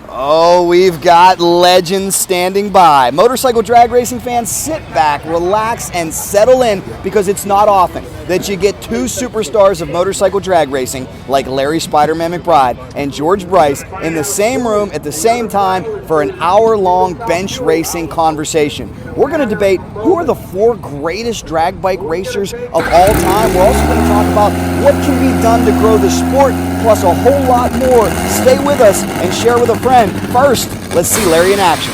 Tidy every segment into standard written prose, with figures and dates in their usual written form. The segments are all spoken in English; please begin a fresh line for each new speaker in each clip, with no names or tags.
Oh, we've got legends standing by. Motorcycle drag racing fans, sit back, relax, and settle in because it's not often that you get two superstars of motorcycle drag racing like Larry Spider-Man McBride and George Bryce in the same room at the same time for an hour-long bench racing conversation. We're going to debate who are the four greatest drag bike racers of all time. We're also going to talk about what can be done to grow the sport, plus a whole lot more. Stay with us and share with a friend. First, let's see Larry in action.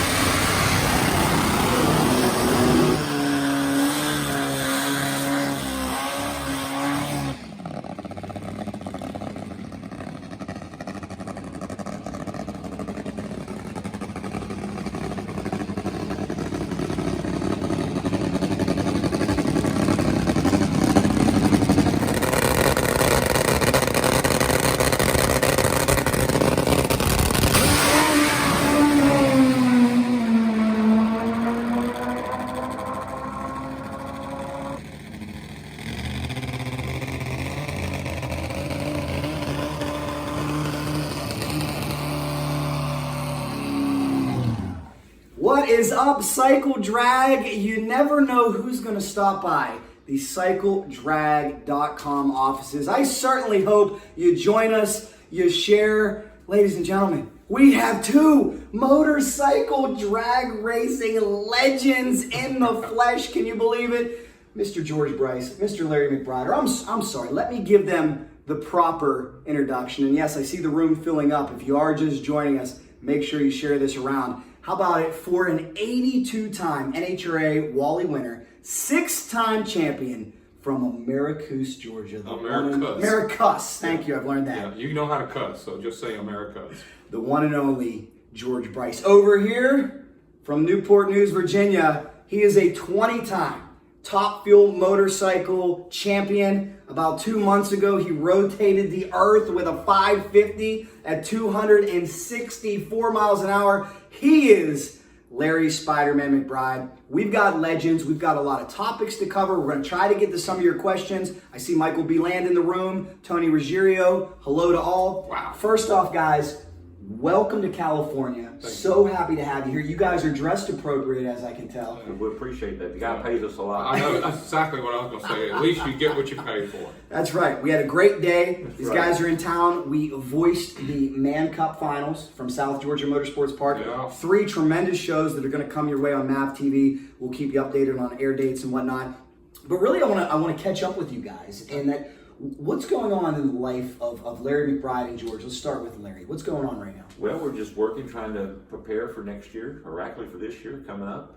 What is up, CycleDrag? You never know who's going to stop by the CycleDrag.com offices. I certainly hope you join us, you share. Ladies and gentlemen, we have two motorcycle drag racing legends in the flesh. Can you believe it? Mr. George Bryce, Mr. Larry McBride. Or I'm sorry, let me give them the proper introduction. And yes, I see the room filling up. If you are just joining us, make sure you share this around. How about it for an 82-time NHRA Wally winner, 6-time champion from Americus, Georgia. Americus. Thank you. I've learned that.
Yeah, you know how to cuss, so just say Americus.
The one and only George Bryce. Over here from Newport News, Virginia, he is a 20-time Top Fuel motorcycle champion. About 2 months ago, he rotated the earth with a 550 at 264 miles an hour. He is Larry Spider-Man McBride. We've got legends. We've got a lot of topics to cover. We're going to try to get to some of your questions. I see Michael B. Land in the room. Tony Ruggiero. Hello to all.
Wow.
First off, guys, welcome to California. So happy to have you here. You guys are dressed appropriate, as I can tell.
We appreciate that. The guy pays us a lot.
I know, that's exactly what I was going to say. At least you get what you pay for.
That's right. We had a great day. These
right.
guys are in town. We voiced the Man Cup Finals from South Georgia Motorsports Park.
Yeah.
3 tremendous shows that are going to come your way on MAV TV. We'll keep you updated on air dates and whatnot. But really, I want to catch up with you guys. And that, what's going on in the life of Larry McBride and George? Let's start with Larry. What's going on right now?
Well, we're just working, trying to prepare for next year, or actually for this year coming up.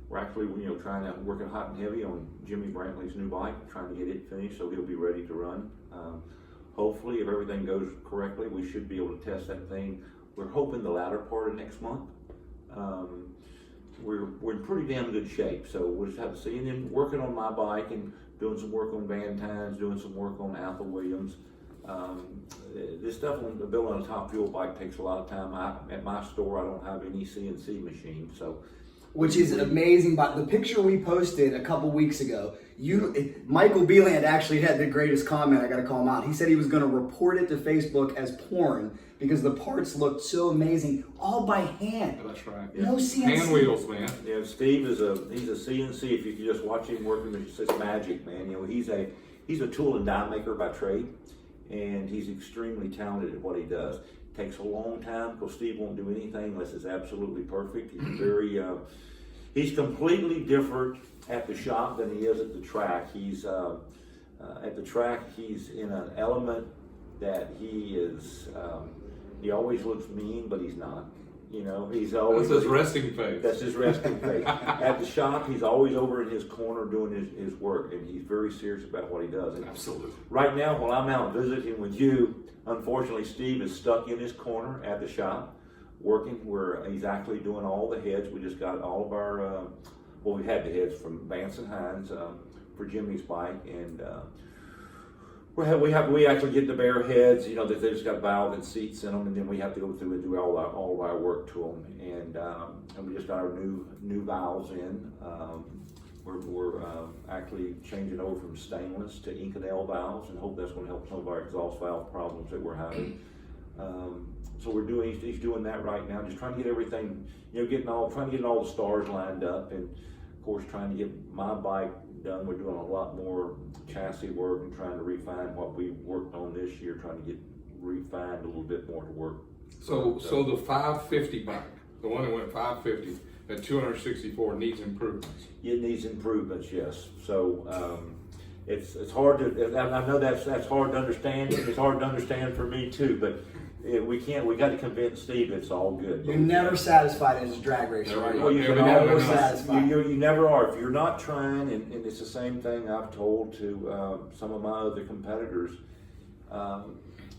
We're actually, trying to working hot and heavy on Jimmy Brantley's new bike, trying to get it finished so he'll be ready to run. Hopefully, if everything goes correctly, we should be able to test that thing. We're hoping the latter part of next month. We're in pretty damn good shape, so we'll just have to see. And then working on my bike and doing some work on Van Tynes, doing some work on Athel Williams. This stuff on building a Top Fuel bike takes a lot of time. At my store, I don't have any CNC machine, so.
Which is amazing. But the picture we posted a couple weeks ago, Michael Beeland actually had the greatest comment. I got to call him out. He said he was going to report it to Facebook as porn because the parts looked so amazing, all by hand.
That's right.
Yeah. No CNC.
Hand wheels, man.
Yeah, Steve he's a CNC. If you can just watch him working, it's just magic, man. He's a tool and die maker by trade, and he's extremely talented at what he does. It takes a long time because Steve won't do anything unless it's absolutely perfect. He's he's completely different at the shop than he is at the track. He's at the track, he's in an element that he is. He always looks mean, but he's not. He's always.
That's his resting face.
That's his resting face. At the shop, he's always over in his corner doing his work, and he's very serious about what he does. And
absolutely.
Right now, while I'm out visiting with you, unfortunately, Steve is stuck in his corner at the shop, working where he's actually doing all the heads. We just got all of our, we had the heads from Vance and Hines for Jimmy's bike, and we actually get the bare heads, that they just got valve and seats in them, and then we have to go through and do all of our work to them, and we just got our new valves in. We're actually changing over from stainless to Inconel valves, and hope that's going to help some of our exhaust valve problems that we're having. So he's doing that right now, just trying to get everything, trying to get all the stars lined up, and of course trying to get my bike done. We're doing a lot more chassis work and trying to refine what we worked on this year, trying to get refined a little bit more to work.
So the 550 bike, the one that went 550 at 264 needs improvements.
It needs improvements, yes. So it's hard to. I know that's hard to understand. It's hard to understand for me too. But we got to convince Steve it's all good.
You're never satisfied as a drag racer, right?
Well,
You're
never
never
enough.
satisfied.
You never are. If you're not trying, and it's the same thing I've told to some of my other competitors.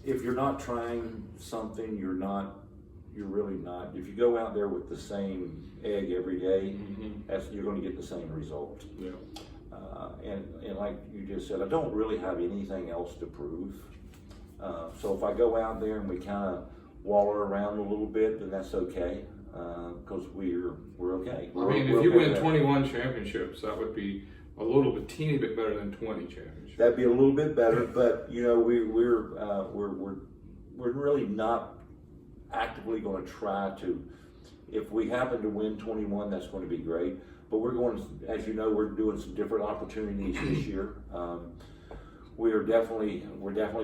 If you're not trying something, you're really not. If you go out there with the same egg every day, you're going to get the same result.
Yeah.
And like you just said, I don't really have anything else to prove. So if I go out there and we kind of waller around a little bit, then that's okay, because we're okay.
I mean, if you win 21 championships, that would be a teeny bit better than 20 championships.
That'd be a little bit better, but we're really not actively going to try to. If we happen to win 21, that's going to be great. But we're going, as you know, we're doing some different opportunities this year. We're definitely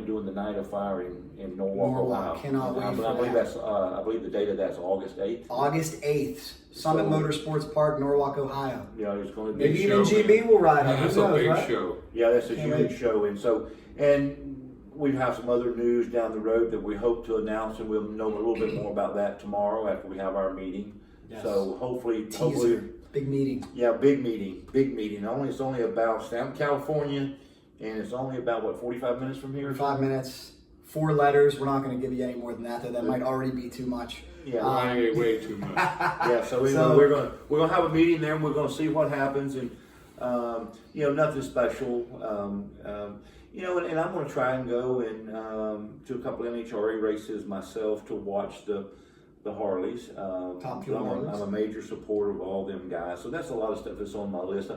doing the Night of Fire in Norwalk, Ohio.
Cannot wait for
I believe
that.
that's I believe the date of that's August 8th.
August 8th, Summit Motorsports Park, Norwalk, Ohio.
Yeah, it's going to be.
Maybe even GB will ride on.
That's
Who
a
knows,
big
right?
show.
Yeah, that's a
Can't
huge
wait.
show, and we have some other news down the road that we hope to announce, and we'll know a little bit more about that tomorrow after we have our meeting.
Yes.
So hopefully,
Big meeting.
yeah, big meeting. It's only about down in California, and it's only about what 45 minutes from here.
5 minutes, 4 letters. We're not going to give you any more than that, though. That might already be too much.
Yeah,
Way too much.
yeah. So we're gonna have a meeting there, and we're gonna see what happens, and nothing special. And I'm gonna try and go and to a couple of NHRA races myself to watch the Harleys.
Top fuel Harleys.
I'm a major supporter of all them guys, so that's a lot of stuff that's on my list.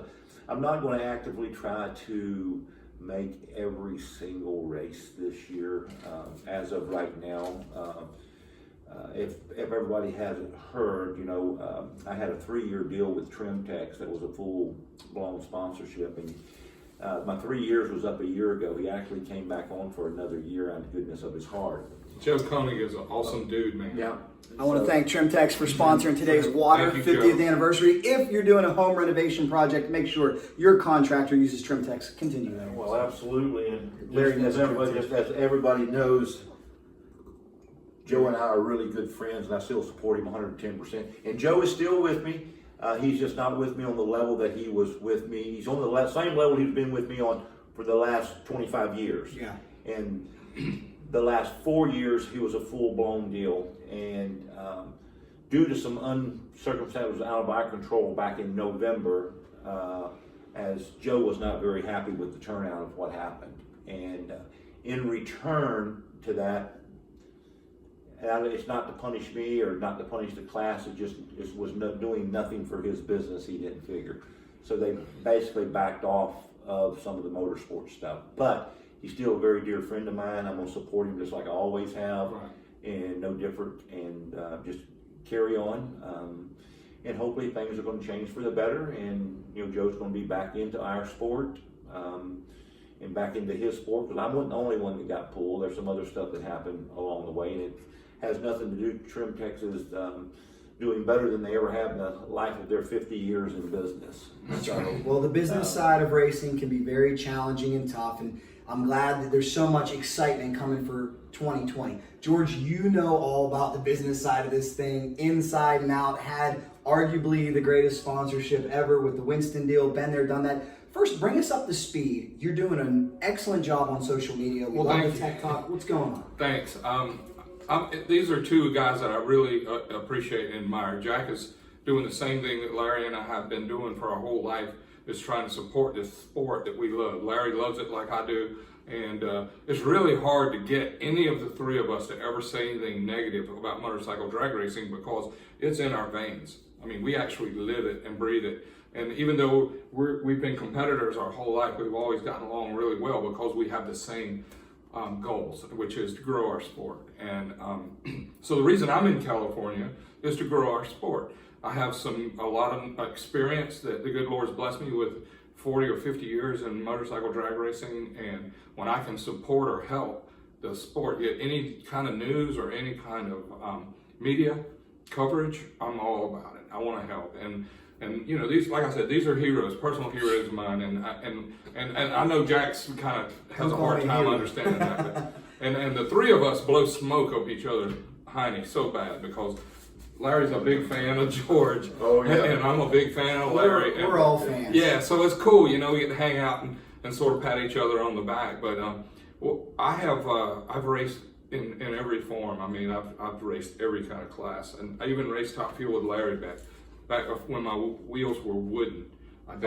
I'm not going to actively try to make every single race this year as of right now. If everybody hasn't heard, I had a 3-year deal with Trimtex that was a full-blown sponsorship, and my 3 years was up a year ago. He actually came back on for another year out of the goodness of his heart.
Joe Koenig is an awesome dude, man.
Yeah.
I want to thank Trimtex for sponsoring today's water
Thank you,
50th
Joe.
anniversary. If you're doing a home renovation project, make sure your contractor uses Trimtex. Continue that.
Well, absolutely, and
Very
just
nice.
as everybody knows, Joe and I are really good friends, and I still support him 110%. And Joe is still with me. He's just not with me on the level that he was with me. He's on the same level he's been with me on for the last 25 years.
Yeah.
And the last 4 years, he was a full-blown deal. And due to some circumstances out of our control back in November, as Joe was not very happy with the turnout of what happened. And in return to that, and it's not to punish me or not to punish the class, it was doing nothing for his business, he didn't figure. So they basically backed off of some of the motorsport stuff. But he's still a very dear friend of mine. I'm going to support him just like I always have,
Right.
and no different, and just carry on. And hopefully things are going to change for the better, and Joe's going to be back into our sport, and back into his sport, because I wasn't the only one that got pulled. There's some other stuff that happened along the way, and it has nothing to do. Trimtex is doing better than they ever have in the life of their 50 years in business.
That's right. Well, the business side of racing can be very challenging and tough, and I'm glad that there's so much excitement coming for 2020. George, you know all about the business side of this thing, inside and out. Had arguably the greatest sponsorship ever with the Winston deal. Been there, done that. First, bring us up to speed. You're doing an excellent job on social media. We love the tech talk. What's going on?
Thanks. These are two guys that I really appreciate and admire. Jack is doing the same thing that Larry and I have been doing for our whole life, is trying to support this sport that we love. Larry loves it like I do, and it's really hard to get any of the three of us to ever say anything negative about motorcycle drag racing, because it's in our veins. I mean, we actually live it and breathe it. And even though we've been competitors our whole life, we've always gotten along really well because we have the same goals, which is to grow our sport. And so the reason I'm in California is to grow our sport. I have a lot of experience that the good Lord's blessed me with 40 or 50 years in motorcycle drag racing, and when I can support or help the sport get any kind of news or any kind of media coverage, I'm all about it. I want to help. And you know, these, like I said, these are heroes, personal heroes of mine, and I know Jack's kind of has a hard time understanding that. But, and the three of us blow smoke up each other's hiney so bad because Larry's a big fan of George, and I'm a big fan of Larry.
We're all fans.
Yeah, so it's cool, you know, we get to hang out and sort of pat each other on the back. But well, I've raced in every form. I mean, I've raced every kind of class, and I even raced top fuel with Larry back when my wheels were wooden.
I think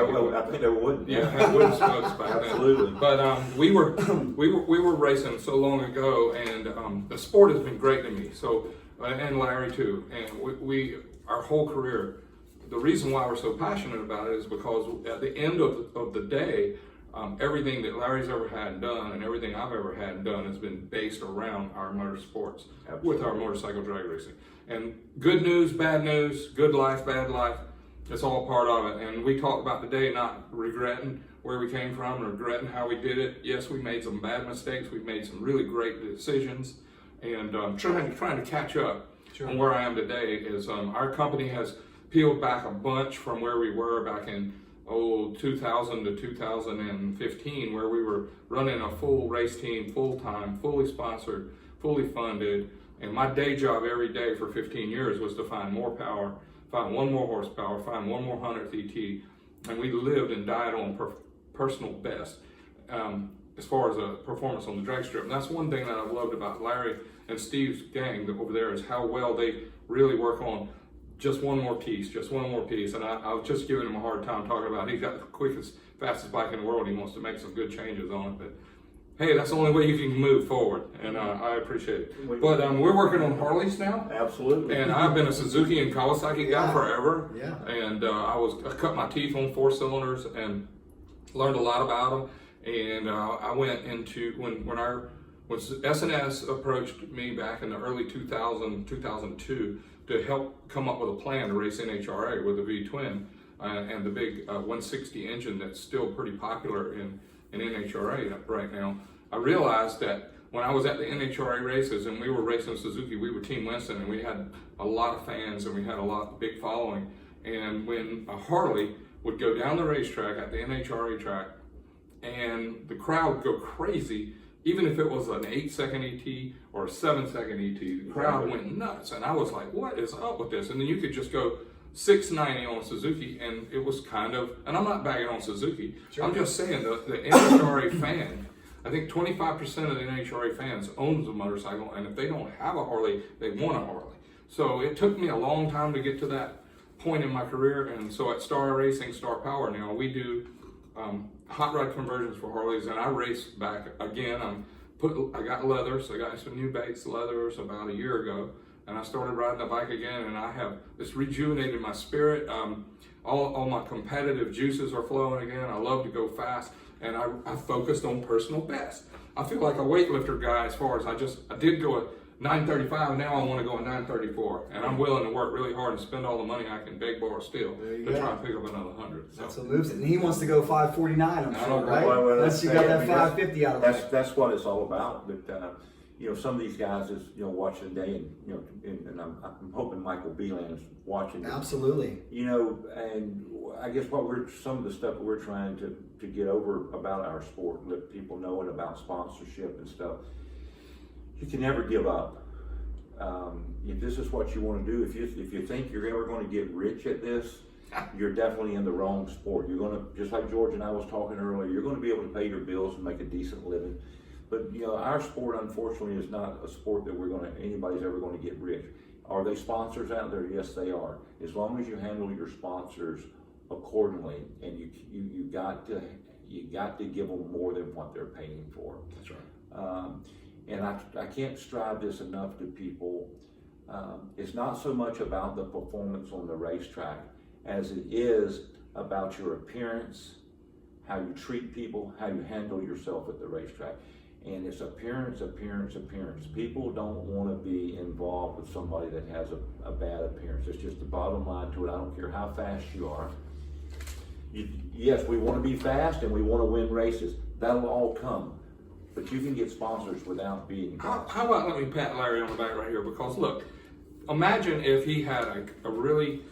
they were wooden.
Yeah, had wooden spokes back then.
Absolutely.
But we were racing so long ago, and the sport has been great to me. So. And Larry too, and we our whole career, the reason why we're so passionate about it is because at the end of the day, everything that Larry's ever had done and everything I've ever had done has been based around our motorsports. Absolutely. With our motorcycle drag racing. And good news, bad news, good life, bad life, it's all part of it. And we talked about today not regretting where we came from, regretting how we did it. Yes, we made some bad mistakes, we've made some really great decisions, and trying to catch up on where I am today is our company has peeled back a bunch from where we were back in 2000 to 2015, where we were running a full race team, full-time, fully sponsored, fully funded, and my day job every day for 15 years was to find more power, find one more horsepower, find one more 100th ET, and we lived and died on personal best. As far as a performance on the drag strip. And that's one thing that I've loved about Larry and Steve's gang over there is how well they really work on just one more piece. And I was just giving him a hard time talking about he's got the quickest, fastest bike in the world. He wants to make some good changes on it. But hey, that's the only way you can move forward. And I appreciate it. But we're working on Harleys now.
Absolutely.
And I've been a Suzuki and Kawasaki guy forever.
Yeah. And
I cut my teeth on 4-cylinders and learned a lot about them. And I went into when SNS approached me back in the early 2002 to help come up with a plan to race NHRA with the V-twin and the big 160 engine that's still pretty popular in NHRA right now. I realized that when I was at the NHRA races and we were racing Suzuki, we were Team Winston, and we had a lot of fans and we had a big following. And when a Harley would go down the racetrack at the NHRA track, and the crowd would go crazy, even if it was an 8-second ET or a 7-second ET, the crowd went nuts. And I was like, what is up with this? And then you could just go 690 on Suzuki, and it was kind of, and I'm not bagging on Suzuki, I'm just saying the NHRA fan, I think 25% of the NHRA fans owns a motorcycle, and if they don't have a Harley, they want a Harley. So it took me a long time to get to that point in my career, and so at Star Racing, Star Power now, we do hot rod conversions for Harleys, and I race back again. I got leathers. I got some new base leathers about a year ago, and I started riding the bike again, and it's rejuvenated my spirit. All my competitive juices are flowing again. I love to go fast, and I focused on personal best. I feel like a weightlifter guy as far as I did go at 935, and now I want to go at 934, and I'm willing to work really hard and spend all the money I can beg, borrow, steal to try and pick up another 100. So.
That's what moves it. And he wants to go 549, I'm sure, right?
Well,
Unless you got that 550 out of it.
That's what it's all about. But some of these guys is watching today, and I'm hoping Michael Beeland is watching.
Absolutely.
And I guess some of the stuff we're trying to get over about our sport, let people know it about sponsorship and stuff. You can never give up. If this is what you want to do, if you think you're ever going to get rich at this, you're definitely in the wrong sport. You're going to, just like George and I was talking earlier, you're going to be able to pay your bills and make a decent living. But our sport, unfortunately, is not a sport that anybody's ever going to get rich. Are they sponsors out there? Yes, they are. As long as you handle your sponsors accordingly, and you got to give them more than what they're paying for.
That's right.
And I can't strive this enough to people. It's not so much about the performance on the racetrack as it is about your appearance, how you treat people, how you handle yourself at the racetrack. And it's appearance. People don't want to be involved with somebody that has a bad appearance. It's just the bottom line to it. I don't care how fast you are. Yes, we want to be fast and we want to win races. That'll all come. But you can get sponsors without being.
How about let me pat Larry on the back right here? Because look, imagine if he had a really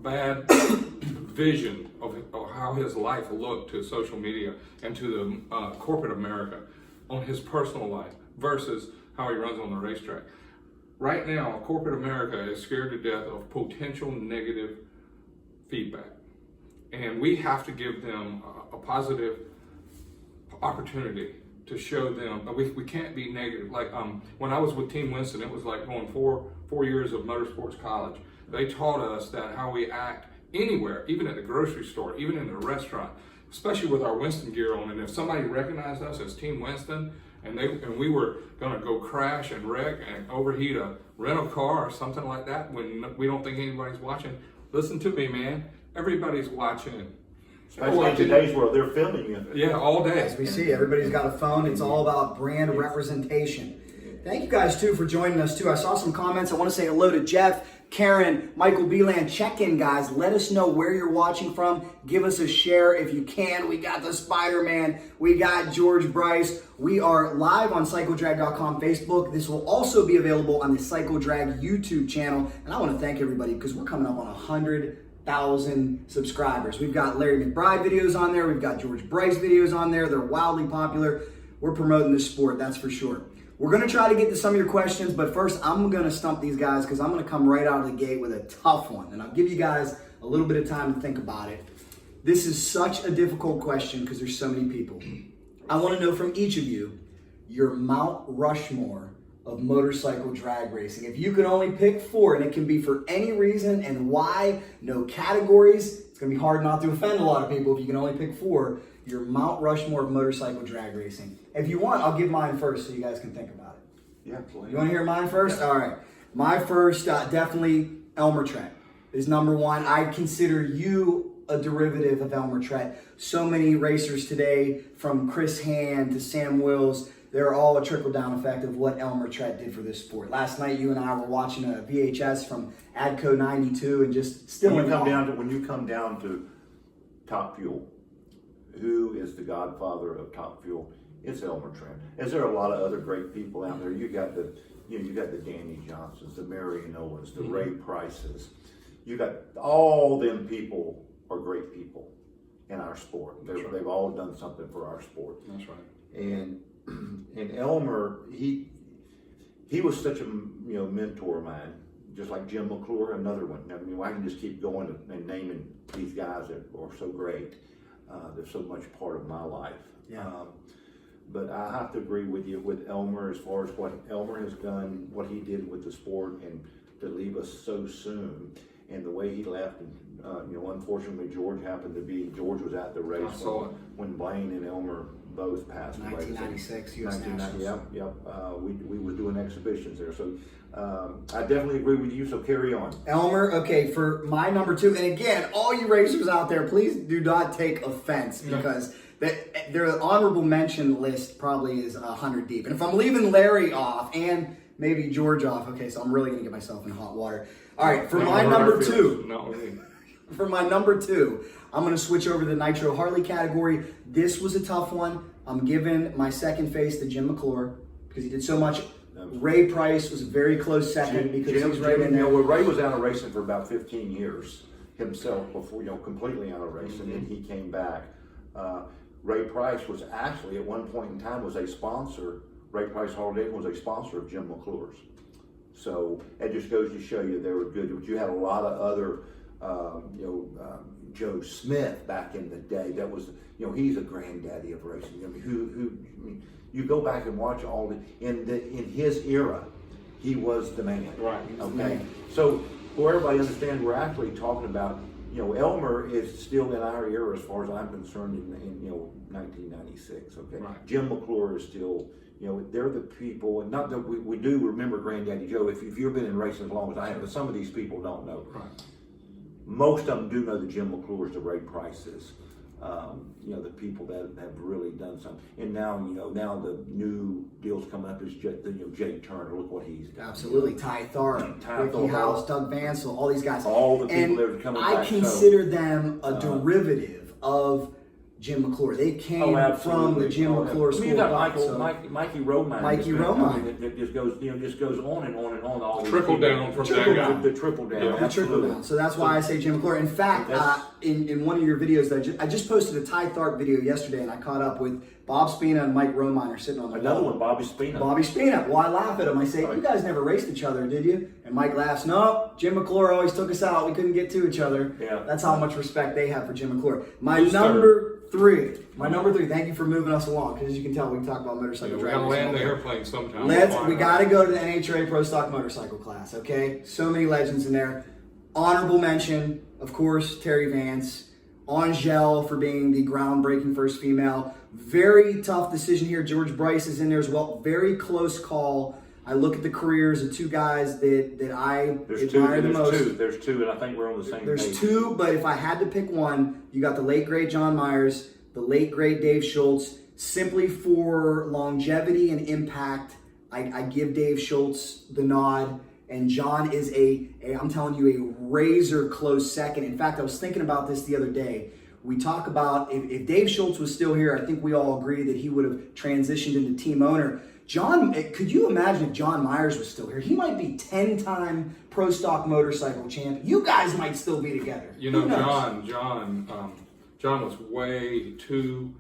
bad vision of how his life looked to social media and to the corporate America on his personal life versus how he runs on the racetrack. Right now, corporate America is scared to death of potential negative feedback. And we have to give them a positive opportunity to show them. We can't be negative. Like when I was with Team Winston, it was like going four years of motorsports college. They taught us that how we act anywhere, even at the grocery store, even in a restaurant, especially with our Winston gear on. And if somebody recognized us as Team Winston and we were going to go crash and wreck and overheat a rental car or something like that when we don't think anybody's watching, listen to me, man. Everybody's watching.
Especially in today's world, they're filming you.
Yeah, all day.
As we see, everybody's got a phone. It's all about brand representation. Thank you guys, too, for joining us, too. I saw some comments. I want to say hello to Jeff, Karen, Michael Beeland. Check in, guys. Let us know where you're watching from. Give us a share if you can. We got the Spider-Man. We got George Bryce. We are live on CycleDrag.com Facebook. This will also be available on the CycleDrag YouTube channel. And I want to thank everybody because we're coming up on 100,000 subscribers. We've got Larry McBride videos on there. We've got George Bryce videos on there. They're wildly popular. We're promoting this sport, that's for sure. We're going to try to get to some of your questions, but first I'm going to stump these guys because I'm going to come right out of the gate with a tough one. And I'll give you guys a little bit of time to think about it. This is such a difficult question because there's so many people. I want to know from each of you your Mount Rushmore of motorcycle drag racing. If you could only pick 4, and it can be for any reason and why, no categories. It's going to be hard not to offend a lot of people if you can only pick 4. Your Mount Rushmore of motorcycle drag racing. If you want, I'll give mine first so you guys can think about it.
Yeah, please.
You want to hear mine first?
Yeah.
All right. My first, definitely Elmer Trent is number 1. I consider you a derivative of Elmer Trent. So many racers today, from Chris Hand to Sam Wills, they're all a trickle-down effect of what Elmer Trent did for this sport. Last night, you and I were watching a VHS from ADCO 92 and just still
when you come down to Top Fuel, who is the godfather of Top Fuel? It's Elmer Trent. Is there a lot of other great people out there? You got the Danny Johnsons, the Marion Owens, the Ray Prices. You got all them people are great people in our sport. They've all done something for our sport.
That's right.
And Elmer, he was such a mentor of mine, just like Jim McClure, another one. I mean, I can just keep going and naming these guys that are so great. They're so much part of my life.
Yeah.
But I have to agree with you with Elmer as far as what Elmer has done, what he did with the sport, and to leave us so soon, and the way he left. And unfortunately, George was at the race when Blaine and Elmer both passed away.
1996 U.S. Nationals.
Yep. We were doing exhibitions there, so I definitely agree with you. So carry on.
Elmer, okay, for my number 2, and again, all you racers out there, please do not take offense because their honorable mention list probably is 100 deep. And if I'm leaving Larry off and maybe George off, okay, so I'm really going to get myself in hot water. All right, for my number 2. For my number 2, I'm going to switch over to the Nitro Harley category. This was a tough one. I'm giving my second face to Jim McClure because he did so much. Ray Price was a very close second because he was right in there.
Ray was out of racing for about 15 years himself before, completely out of racing, and then he came back. Ray Price was actually, at one point in time, was a sponsor. Ray Price Holiday was a sponsor of Jim McClure's. So it just goes to show you they were good. But you had a lot of other, Joe Smith back in the day. That was, he's a granddaddy of racing. I mean, you go back and watch all the in his era, he was the man.
Right.
Okay. So for everybody understand, we're actually talking about. Elmer is still in our era as far as I'm concerned in 1996. Okay.
Right.
Jim McClure is still. They're the people, and not that we do remember Granddaddy Joe. If you've been in racing as long as I have, but some of these people don't know.
Right.
Most of them do know the Jim McClures, the Ray Prices. the people that have really done something. And now, now the new deals coming up is Jake Turner. Look what he's done.
Absolutely. Ty Tharp, Ricky House, Doug Vansel, all these guys.
All the people that are coming back.
I consider them a derivative of Jim McClure. They came from the Jim McClure school.
You got Mikey Romine.
Mikey Romine.
That just goes on and on and on. All
trickle down from that guy.
The trickle down.
Yeah, the trickle down. So that's why I say Jim McClure. In fact, in one of your videos, I just posted a Ty Tharp video yesterday, and I caught up with Bob Spina and Mike Romine sitting on the
Another
wall.
one, Bobby Spina.
Bobby Spina. Well, I laugh at him. I say, you guys never raced each other, did you? And Mike laughs, no, Jim McClure always took us out. We couldn't get to each other.
Yeah.
That's how much respect they have for Jim McClure. My number three. Thank you for moving us along, because as you can tell, we talk about motorcycle
We're
driving.
gonna land the airplane sometime.
We got to go to the NHRA Pro Stock Motorcycle class, okay? So many legends in there. Honorable mention, of course, Terry Vance. Angel for being the groundbreaking first female. Very tough decision here. George Bryce is in there as well. Very close call. I look at the careers of two guys that I admire the most.
There's two, and I think we're on the same page.
There's two, but if I had to pick one, you got the late, great John Myers, the late, great Dave Schultz. Simply for longevity and impact, I give Dave Schultz the nod. And John is I'm telling you, a razor close second. In fact, I was thinking about this the other day. We talk about if Dave Schultz was still here, I think we all agree that he would have transitioned into team owner. John, could you imagine if John Myers was still here? He might be 10-time Pro Stock Motorcycle champ. You guys might still be together.
John was way too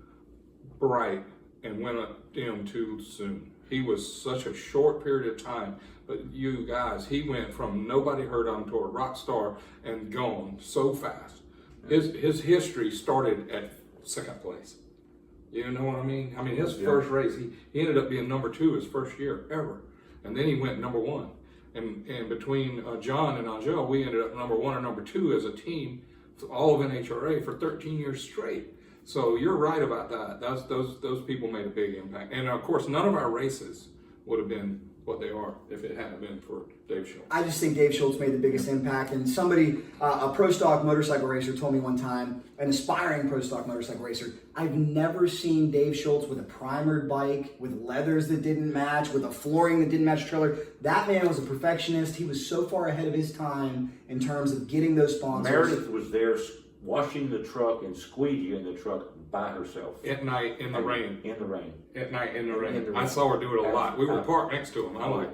bright and went dim too soon. He was such a short period of time. But you guys, he went from nobody heard of him to a rock star and gone so fast. His history started at second place. You know what I mean? I mean, his first race, he ended up being number 2 his first year ever. And then he went number 1. And between John and Angel, we ended up number 1 or number 2 as a team, all of NHRA for 13 years straight. So you're right about that. Those people made a big impact. And of course, none of our races would have been what they are if it hadn't been for Dave Schultz.
I just think Dave Schultz made the biggest impact. And somebody, a Pro Stock motorcycle racer told me one time, an aspiring Pro Stock motorcycle racer, I've never seen Dave Schultz with a primered bike, with leathers that didn't match, with a flooring that didn't match trailer. That man was a perfectionist. He was so far ahead of his time in terms of getting those sponsors.
Meredith was there washing the truck and squeegeeing the truck by herself.
At night in the rain.
In the rain.
At night in the rain. I saw her do it a lot. We were parked next to him. I'm like,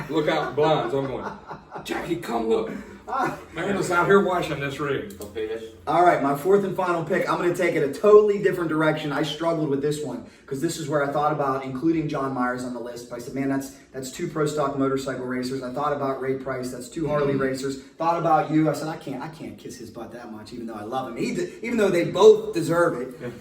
look out the blinds. I'm going, Jackie, come look. Meredith's out here washing this rig.
All right, my fourth and final pick. I'm going to take it a totally different direction. I struggled with this one because this is where I thought about including John Myers on the list. But I said, man, that's 2 Pro Stock motorcycle racers. I thought about Ray Price. That's 2 Harley racers. Thought about you. I said, I can't kiss his butt that much, even though I love him. Even though they both deserve it.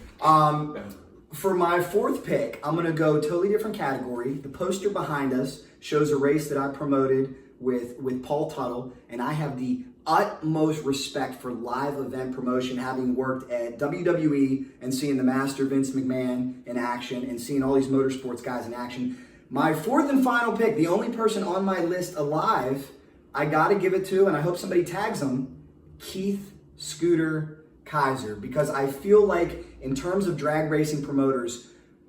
For my fourth pick, I'm going to go totally different category. The poster behind us shows a race that I promoted with Paul Tuttle, and I have the utmost respect for live event promotion, having worked at WWE and seeing the master Vince McMahon in action and seeing all these motorsports guys in action. My fourth and final pick, the only person on my list alive, I got to give it to, and I hope somebody tags him, Keith Scooter Kaiser, because I feel like in terms of drag racing promoters,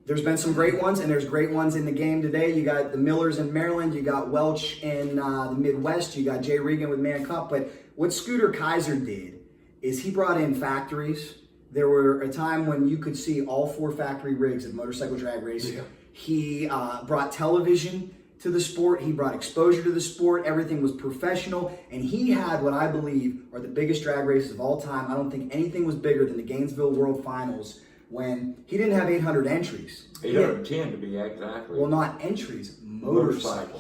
there's been some great ones, and there's great ones in the game today. You got the Millers in Maryland, you got Welch in the Midwest, you got Jay Regan with Man Cup. But what Scooter Kaiser did is he brought in factories. There were a time when you could see all 4 factory rigs of motorcycle drag racing. Yeah. He brought television to the sport. He brought exposure to the sport. Everything was professional. And he had what I believe are the biggest drag races of all time. I don't think anything was bigger than the Gainesville World Finals, when he didn't have 800 entries.
810 to be exactly.
Well, not entries, motorcycle.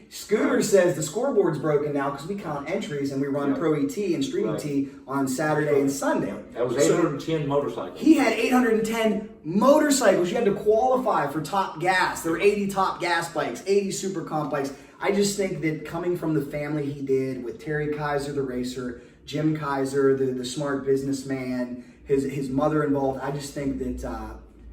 Scooter says the scoreboard's broken now because we count entries and we run Pro ET and Street ET on Saturday and Sunday.
That was 810 motorcycles.
He had 810 motorcycles. You had to qualify for top gas. There were 80 top gas bikes, 80 super comp bikes. I just think that coming from the family he did with Terry Kaiser, the racer, Jim Kaiser, the smart businessman, his mother involved, I just think that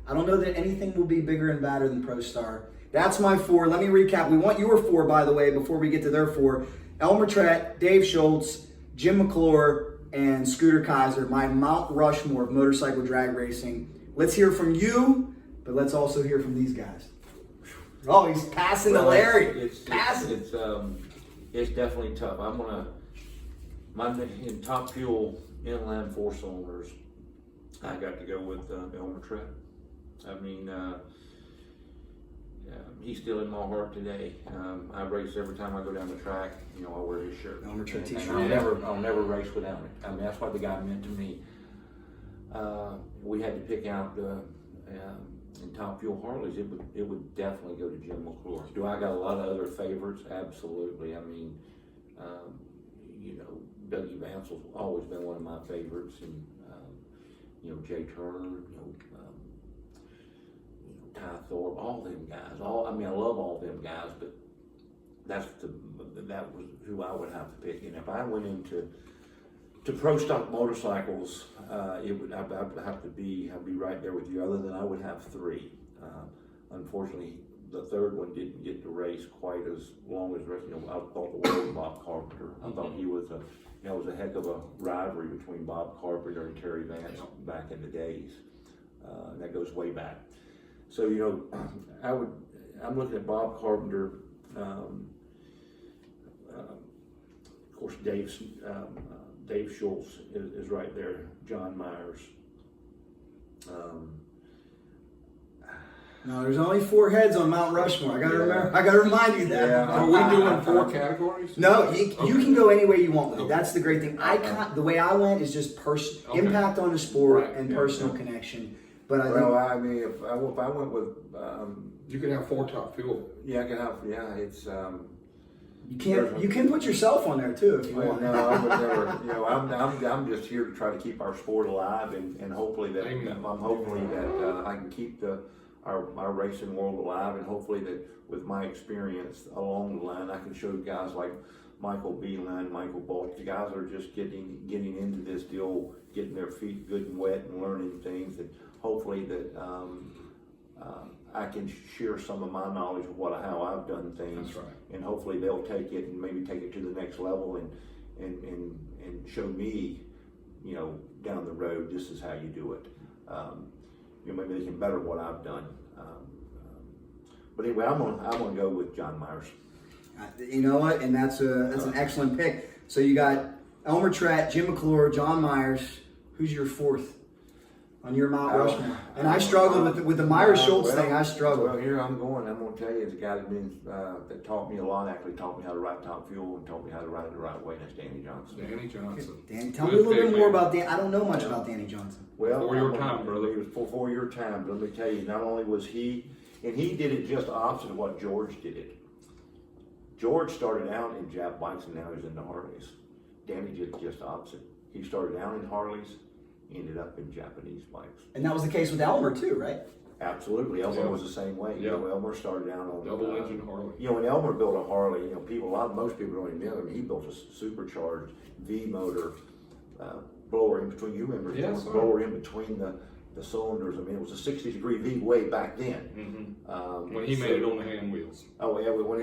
I don't know that anything will be bigger and badder than ProStar. That's my 4. Let me recap. We want your 4, by the way, before we get to their 4. Elmer Trett, Dave Schultz, Jim McClure, and Scooter Kaiser, my Mount Rushmore of motorcycle drag racing. Let's hear from you, but let's also hear from these guys. Oh, he's passing to Larry.
It's definitely tough. In Top Fuel inline 4-cylinders, I got to go with Elmer Trett. I mean, he's still in my heart today. I race every time I go down the track. You know, I wear his shirt.
Elmer Trett t-shirt.
I'll never race without it. I mean, that's what the guy meant to me. We had to pick out in Top Fuel Harleys. It would definitely go to Jim McClure. Do I got a lot of other favorites? Absolutely. I mean, you know, Dougie Vancel's always been one of my favorites, and you know, Jay Turner, Ty Thorpe, all them guys. I love all them guys, but that was who I would have to pick. And if I went into pro stock motorcycles, I'd be right there with you. Other than I would have 3. Unfortunately, the third one didn't get to race quite as long as the rest. You know, I thought the world of Bob Carpenter. I thought he was it was a heck of a rivalry between Bob Carpenter and Terry Vance back in the days. That goes way back. So, you know, I'm looking at Bob Carpenter, of course, Dave Schultz is right there, John Myers.
No, there's only 4 heads on Mount Rushmore. I gotta remind you that.
Yeah.
Are we doing 4 categories?
No, you can go any way you want with it. That's the great thing. The way I went is just impact on the sport and personal connection. But
If I went with,
You could have 4 Top Fuel.
yeah, I can have, yeah, it's,
you can put yourself on there too if you want.
no, I would never, you know, I'm just here to try to keep our sport alive, and hopefully that, I can keep our racing world alive, and hopefully that with my experience along the line, I can show guys like Michael Beeline, Michael Balch, the guys that are just getting into this deal, getting their feet good and wet and learning things, and hopefully that I can share some of my knowledge of how I've done things.
That's right.
And hopefully they'll take it and maybe take it to the next level and show me, you know, down the road, this is how you do it. You know, maybe they can better what I've done. But anyway, I'm gonna go with John Myers.
You know what? And that's an excellent pick. So you got Elmer Trett, Jim McClure, John Myers. Who's your 4th on your Mount Rushmore? And I struggled with the Myers Schultz thing. I struggled.
Well, here I'm going to tell you, it's a guy that taught me a lot. Actually, taught me how to ride Top Fuel and taught me how to ride it the right way. And that's Danny Johnson.
Danny Johnson.
Dan, tell me a little bit more about Dan. I don't know much about Danny Johnson.
Well,
For your time, brother.
It was for your time. But let me tell you, not only was he, and he did it just opposite of what George did it. George started out in Jap bikes and now he's into Harleys. Danny did just opposite. He started out in Harleys, ended up in Japanese bikes.
And that was the case with Elmer too, right?
Absolutely. Elmer was the same way. You know, Elmer started out on
double engine Harley.
You know, when Elmer built a Harley, you know, most people don't even know. I mean, he built a supercharged V motor blower in between. You remember?
Yes,
blower in between the cylinders. I mean, it was a 60-degree V way back then.
Mm-hmm. When he made it on the hand wheels.
Oh yeah, when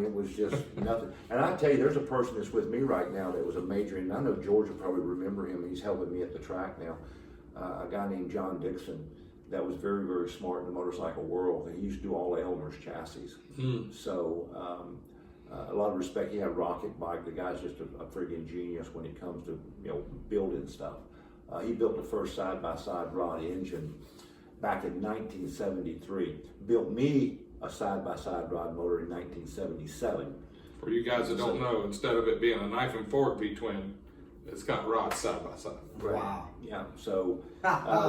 it was just nothing. And I tell you, there's a person that's with me right now that was a major, and I know George will probably remember him. He's helping me at the track now. A guy named John Dixon that was very, very smart in the motorcycle world. And he used to do all Elmer's chassis. So a lot of respect. He had a rocket bike. The guy's just a friggin' genius when it comes to, you know, building stuff. He built the first side-by-side rod engine back in 1973. Built me a side-by-side rod motor in 1977.
For you guys that don't know, instead of it being a knife and fork V-twin, it's got rods side by side.
Right.
Wow.
Yeah. So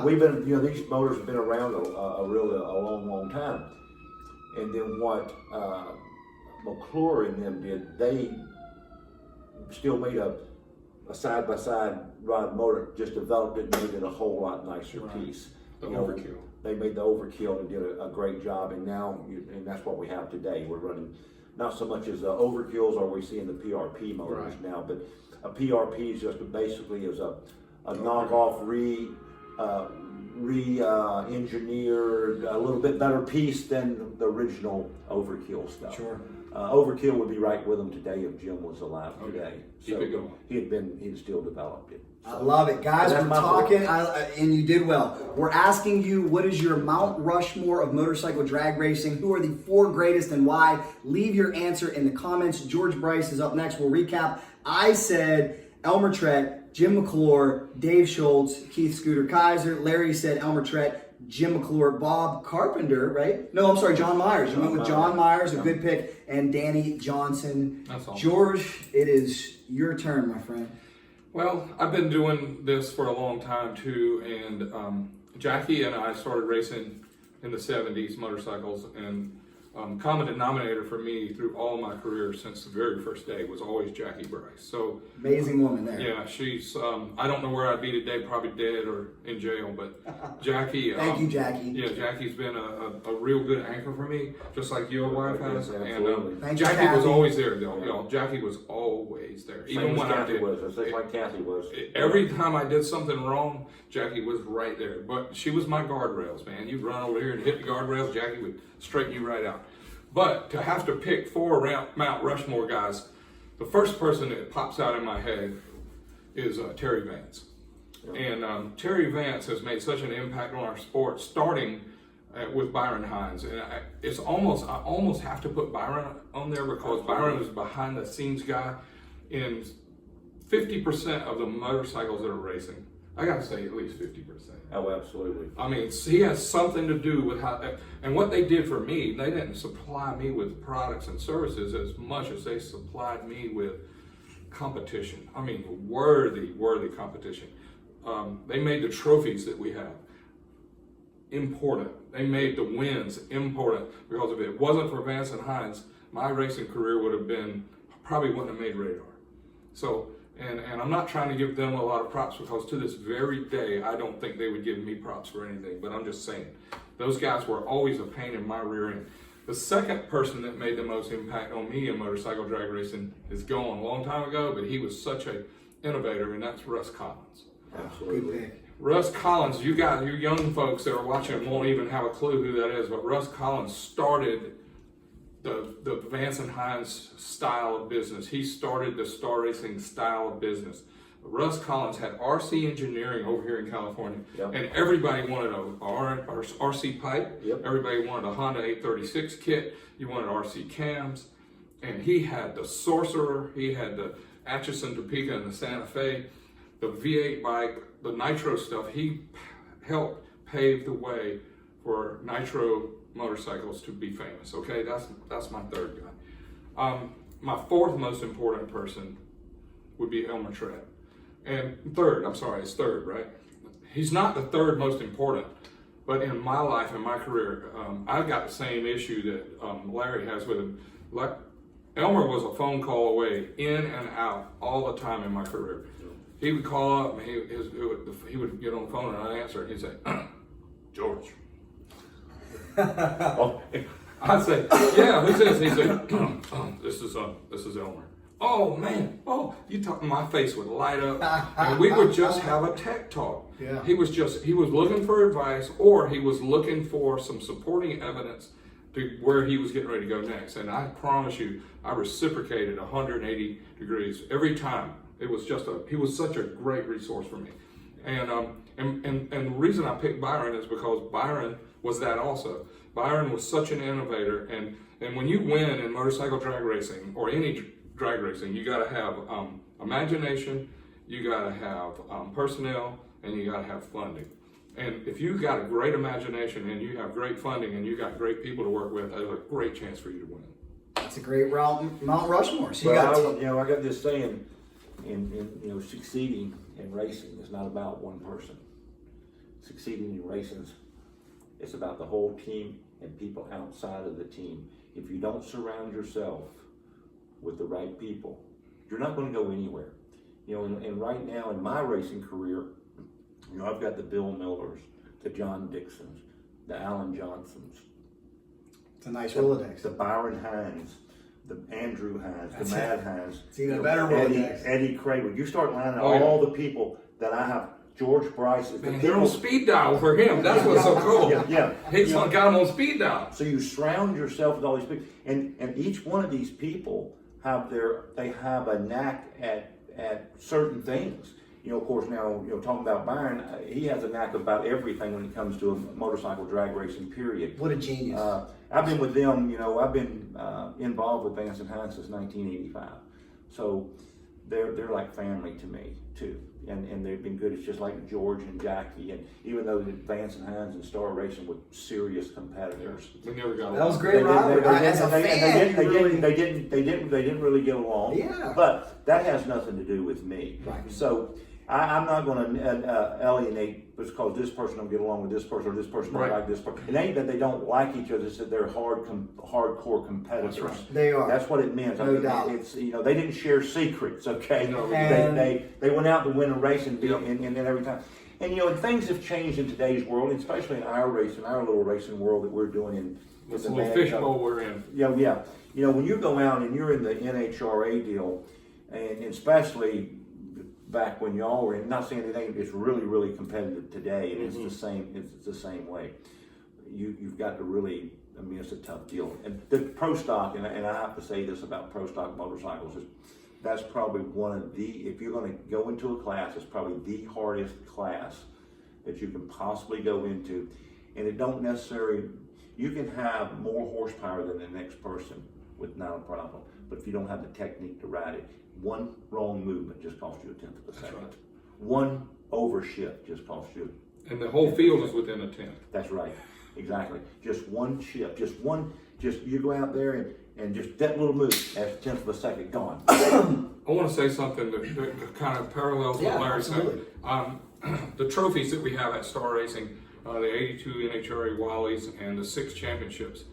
we've been, you know, these motors have been around a long, long time. And then what McClure and them did, they still made a side-by-side rod motor, just developed it and made it a whole lot nicer piece.
The overkill.
They made the overkill and did a great job, and now, and that's what we have today. We're running not so much as the overkills are we seeing the PRP motors now, but a PRP is just basically is a knockoff re-engineered, a little bit better piece than the original overkill stuff.
Sure.
Overkill would be right with him today if Jim was alive
Okay.
today.
Keep it going.
He'd still developed it.
I love it. Guys,
That's
we're
my
talking,
fault.
and you did well. We're asking you, what is your Mount Rushmore of motorcycle drag racing? Who are the 4 greatest and why? Leave your answer in the comments. George Bryce is up next. We'll recap. I said Elmer Trett, Jim McClure, Dave Schultz, Keith Scooter Kaiser. Larry said Elmer Trett, Jim McClure, Bob Carpenter, right? No, I'm sorry, John Myers. You went with John Myers, a good pick, and Danny Johnson.
That's all.
George, it is your turn, my friend.
Well, I've been doing this for a long time too, and Jackie and I started racing in the 70s motorcycles, and common denominator for me through all my career since the very first day was always Jackie Bryce. So
Amazing woman there.
yeah, she's I don't know where I'd be today, probably dead or in jail, but Jackie.
Thank you, Jackie.
Yeah, Jackie's been a real good anchor for me, just like your wife has.
Absolutely.
And
Thank you,
Jackie was
Kathy.
always there, y'all. Jackie was always there,
Same
even
as
when I
Kathy
did.
was, just like Kathy was.
Every time I did something wrong, Jackie was right there. But she was my guardrails, man. You'd run over here and hit the guardrails, Jackie would straighten you right out. But to have to pick 4 Mount Rushmore guys, the first person that pops out in my head is Terry Vance. And Terry Vance has made such an impact on our sport, starting with Byron Hines. And I almost have to put Byron on there because Byron is behind the scenes guy in 50% of the motorcycles that are racing. I got to say at least 50%.
Oh, absolutely.
I mean, he has something to do with how, and what they did for me, they didn't supply me with products and services as much as they supplied me with competition. I mean, worthy competition. They made the trophies that we have important. They made the wins important, because if it wasn't for Vance and Hines, my racing career probably wouldn't have made radar. So, and I'm not trying to give them a lot of props, because to this very day, I don't think they would give me props for anything, but I'm just saying, those guys were always a pain in my rear end. The second person that made the most impact on me in motorcycle drag racing is gone a long time ago, but he was such an innovator, and that's Russ Collins.
Absolutely.
Good pick.
Russ Collins, you young folks that are watching won't even have a clue who that is, but Russ Collins started the Vance and Hines style of business. He started the Star Racing style of business. Russ Collins had RC Engineering over here in California, and everybody wanted a RC pipe. Everybody wanted a Honda 836 kit. You wanted RC cams, and he had the Sorcerer. He had the Atchison Topeka and the Santa Fe, the V8 bike, the nitro stuff. He helped pave the way for nitro motorcycles to be famous. Okay, that's my third guy. My fourth most important person would be Elmer Trett. And it's third, right? He's not the third most important, but in my life and my career, I've got the same issue that Larry has with him. Elmer was a phone call away, in and out, all the time in my career. He would call up, and he would get on the phone, and I'd answer, and he'd say, George. I'd say, yeah, who's this? He'd say, this is Elmer. Oh man, my face would light up, and we would just have a tech talk.
Yeah.
He was looking for advice, or he was looking for some supporting evidence to where he was getting ready to go next. And I promise you, I reciprocated 180 degrees every time. He was such a great resource for me. And the reason I picked Byron is because Byron was that also. Byron was such an innovator, and when you win in motorcycle drag racing or any drag racing, you got to have imagination, you got to have personnel, and you got to have funding. And if you got a great imagination and you have great funding and you got great people to work with, there's a great chance for you to win.
That's a great Mount Rushmore. So
I got this saying, in succeeding in racing is not about one person. Succeeding in racing, it's about the whole team and people outside of the team. If you don't surround yourself with the right people, you're not going to go anywhere. And right now in my racing career, I've got the Bill Millers, the John Dixons, the Alan Johnsons.
It's a nice Rolodex.
The Byron Hines, the Andrew Hines, the Mad Hines.
It's even a better Rolodex.
Eddie Craver. You start lining all the people that I have George Bryce is
Man, they're on speed dial for him. That's what's so cool.
Yeah.
He's got him on speed dial.
So you surround yourself with all these people, and each one of these people have a knack at certain things. Of course, now, talking about Byron, he has a knack about everything when it comes to a motorcycle drag racing, period.
What a genius.
I've been with them, I've been involved with Vance and Hines since 1985. So they're like family to me, too. And they've been good. It's just like George and Jackie. And even though Vance and Hines and Star Racing were serious competitors.
We never got along.
That was great rivalry. As a fan,
they didn't really get along.
Yeah.
But that has nothing to do with me.
Right.
So I'm not going to alienate because this person don't get along with this person or this person don't like this person. It ain't that they don't like each other; it's that they're hardcore competitors.
That's right.
They are.
That's what it meant.
No doubt.
It's they didn't share secrets. Okay,
No.
they went out to win a race and every time. And things have changed in today's world, especially in our little racing world that we're doing in
This little fishbowl we're in.
Yeah. When you go out and you're in the NHRA deal, and especially back when y'all were in, not saying anything, it's really competitive today, and it's the same way. You've got to really, it's a tough deal. And the pro stock, and I have to say this about pro stock motorcycles, is that's probably one of the, if you're going to go into a class, it's probably the hardest class that you can possibly go into. And it don't necessarily, you can have more horsepower than the next person with not a problem. But if you don't have the technique to ride it, one wrong movement just costs you 1/10 of a second.
Right.
One overshift just costs you.
And the whole field is within a 10.
That's right. Exactly. Just one shift. Just you go out there and just that little move, that's 1/10 of a second gone.
I want to say something that kind of parallels what Larry said. The trophies that we have at Star Racing, the 82 NHRA Wallies and the 6 championships,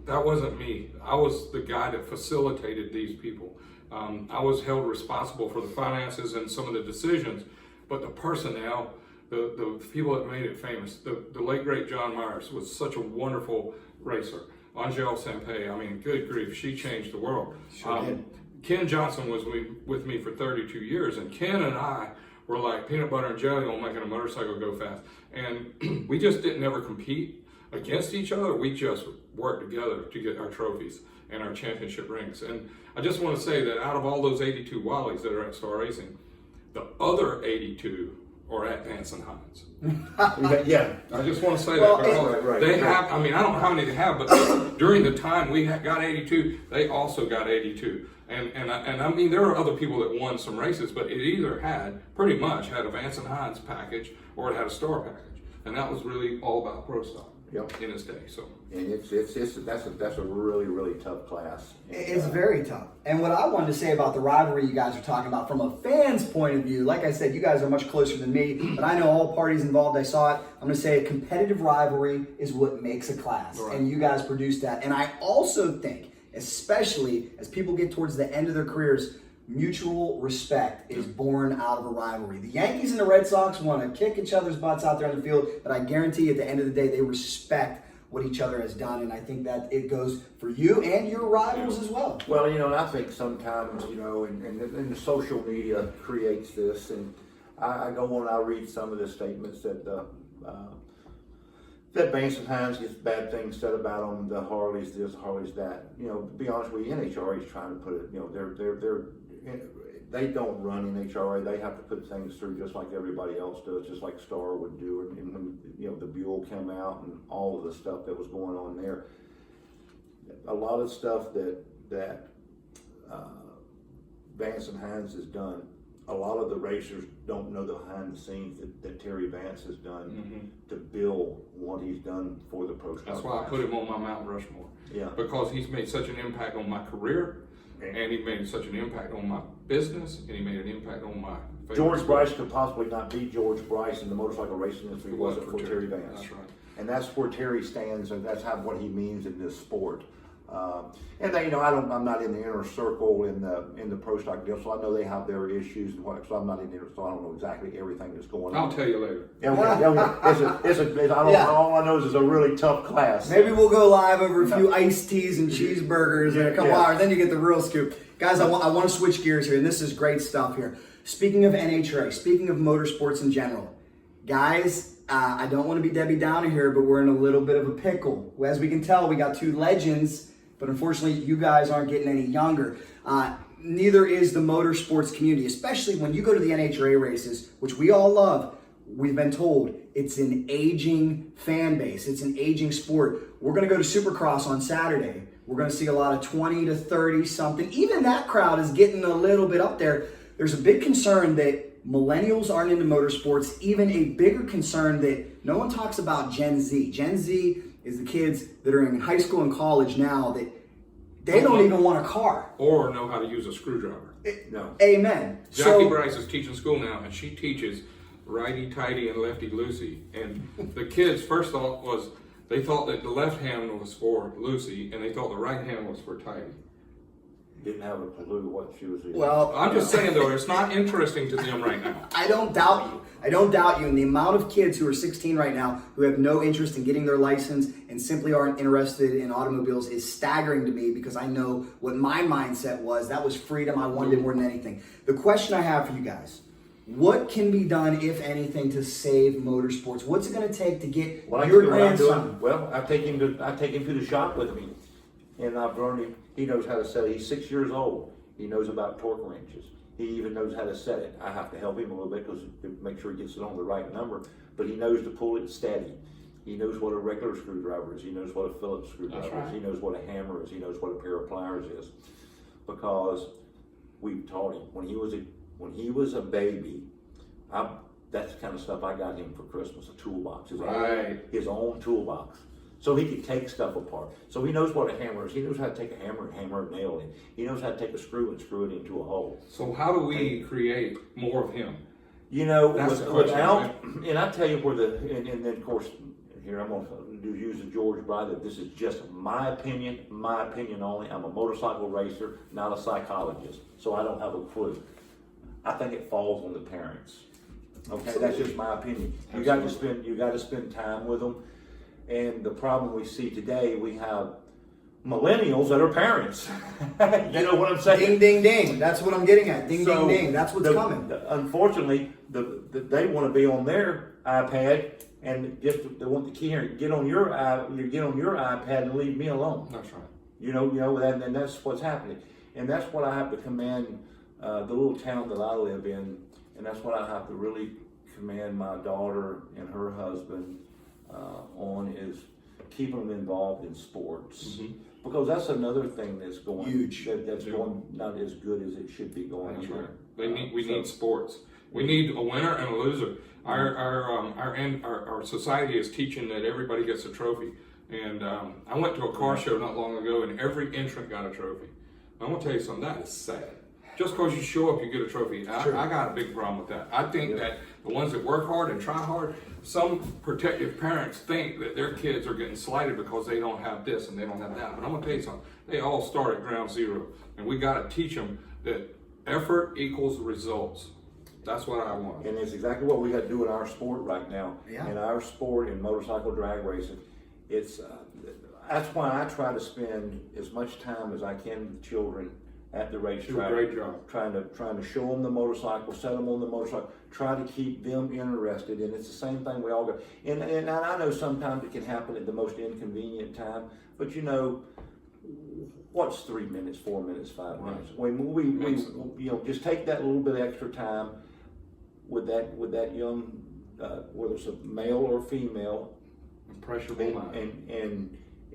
that wasn't me. I was the guy that facilitated these people. I was held responsible for the finances and some of the decisions, but the personnel, the people that made it famous, the late great John Myers was such a wonderful racer. Angele Sampey, good grief, she changed the world.
Sure did.
Ken Johnson was with me for 32 years, and Ken and I were like peanut butter and jelly on making a motorcycle go fast. And we just didn't ever compete against each other. We just worked together to get our trophies and our championship rings. And I just want to say that out of all those 82 Wallies that are at Star Racing, the other 82 are at Vance and Hines.
Yeah.
I just want to say that because they have, I don't know how many they have, but during the time we got 82, they also got 82. And there are other people that won some races, but it either pretty much had a Vance and Hines package or it had a Star package. And that was really all about pro stock in its day. So.
And that's a really tough class.
It's very tough. And what I wanted to say about the rivalry you guys are talking about from a fan's point of view, like I said, you guys are much closer than me, but I know all parties involved. I saw it. I'm going to say a competitive rivalry is what makes a class. Right. And you guys produced that. And I also think, especially as people get towards the end of their careers, mutual respect is born out of a rivalry. The Yankees and the Red Sox want to kick each other's butts out there on the field, but I guarantee at the end of the day, they respect what each other has done, and I think that it goes for you and your rivals as well.
Well, and I think sometimes, and the social media creates this, and I go on, I read some of the statements that that Vance and Hines gets bad things said about them, the Harleys this, Harleys that. To be honest with you, NHRA is trying to put it, they don't run NHRA. They have to put things through just like everybody else does, just like Star would do. And when the Buell came out and all of the stuff that was going on there, a lot of stuff that Vance and Hines has done, a lot of the racers don't know the behind the scenes that Terry Vance has done to build what he's done for the pro stock.
That's why I put him on my Mount Rushmore. Yeah. Because he's made such an impact on my career. And he made such an impact on my business, and he made an impact on my favorite
George
sport.
Bryce could possibly not be George Bryce in the motorcycle racing industry if it wasn't for Terry Vance.
That's right.
And that's where Terry stands, and that's what he means in this sport. And they, I'm not in the inner circle in the pro stock deal, so I know they have their issues and what. So I'm not in there, so I don't know exactly everything that's going on.
I'll tell you later.
All I know is it's a really tough class.
Maybe we'll go live over a few iced teas and cheeseburgers and a couple hours, then you get the real scoop. Guys, I want to switch gears here, and this is great stuff here. Speaking of NHRA, speaking of motorsports in general, guys, I don't want to be Debbie Downer here, but we're in a little bit of a pickle. As we can tell, we got two legends, but unfortunately, you guys aren't getting any younger. Neither is the motorsports community, especially when you go to the NHRA races, which we all love. We've been told it's an aging fan base. It's an aging sport. We're going to go to Supercross on Saturday. We're going to see a lot of 20 to 30 something. Even that crowd is getting a little bit up there. There's a big concern that millennials aren't into motorsports. Even a bigger concern that no one talks about Gen Z. Gen Z is the kids that are in high school and college now that they don't even want a car.
Or know how to use a screwdriver.
No.
Amen.
Jackie Bryce is teaching school now, and she teaches righty-tighty and lefty-loosey. And the kids' first thought was, they thought that the left hand was for loosey, and they thought the right hand was for tighty.
Didn't have a clue what she was doing.
Well,
I'm just saying, though, it's not interesting to them right now.
I don't doubt you. I don't doubt you. And the amount of kids who are 16 right now who have no interest in getting their license and simply aren't interested in automobiles is staggering to me, because I know what my mindset was. That was freedom. I wanted it more than anything. The question I have for you guys, what can be done, if anything, to save motorsports? What's it going to take to get your grandson?
Well, I take him to the shop with me, and I've learned him. He knows how to set it. He's 6 years old. He knows about torque wrenches. He even knows how to set it. I have to help him a little bit to make sure he gets it on the right number, but he knows to pull it steady. He knows what a regular screwdriver is. He knows what a Phillips screwdriver is. He knows what a hammer is. He knows what a pair of pliers is, because we've taught him when he was a baby. That's the kind of stuff I got him for Christmas, a toolbox, his own toolbox. So he could take stuff apart. So he knows what a hammer is. He knows how to take a hammer and hammer a nail in. He knows how to take a screw and screw it into a hole.
So how do we create more of him?
You know,
That's the question, right?
and I tell you and then of course, here I'm going to use the George Bride, that this is just my opinion only. I'm a motorcycle racer, not a psychologist, so I don't have a clue. I think it falls on the parents. Okay, that's just my opinion. You got to spend time with them. And the problem we see today, we have millennials that are parents. You know what I'm saying?
Ding, ding, ding. That's what I'm getting at. Ding, ding, ding. That's what's coming.
Unfortunately, they want to be on their iPad and they want the key here. Get on your iPad and leave me alone.
That's right.
You know, and that's what's happening. And that's what I have to commend the little town that I live in, and that's what I have to really commend my daughter and her husband on, is keeping them involved in sports, because that's another thing that's going
huge.
That's going not as good as it should be going.
That's
here.
right. We need sports. We need a winner and a loser. Our society is teaching that everybody gets a trophy. And I went to a car show not long ago, and every entrant got a trophy. I'm gonna tell you something. That is sad. Just because you show up, you get a trophy. I got a big problem with that. I think that the ones that work hard and try hard, some protective parents think that their kids are getting slighted because they don't have this and they don't have that. But I'm going to tell you something. They all start at ground zero. And we got to teach them that effort equals results. That's what I want.
And it's exactly what we got to do in our sport right now.
Yeah.
In our sport, in motorcycle drag racing, it's that's why I try to spend as much time as I can with the children at the racetrack.
Great job.
Trying to show them the motorcycle, set them on the motorcycle, try to keep them interested. And it's the same thing we all go. And I know sometimes it can happen at the most inconvenient time, but you know, what's 3 minutes, 4 minutes, 5 minutes? When we just take that little bit extra time with that young, whether it's a male or female,
impressionable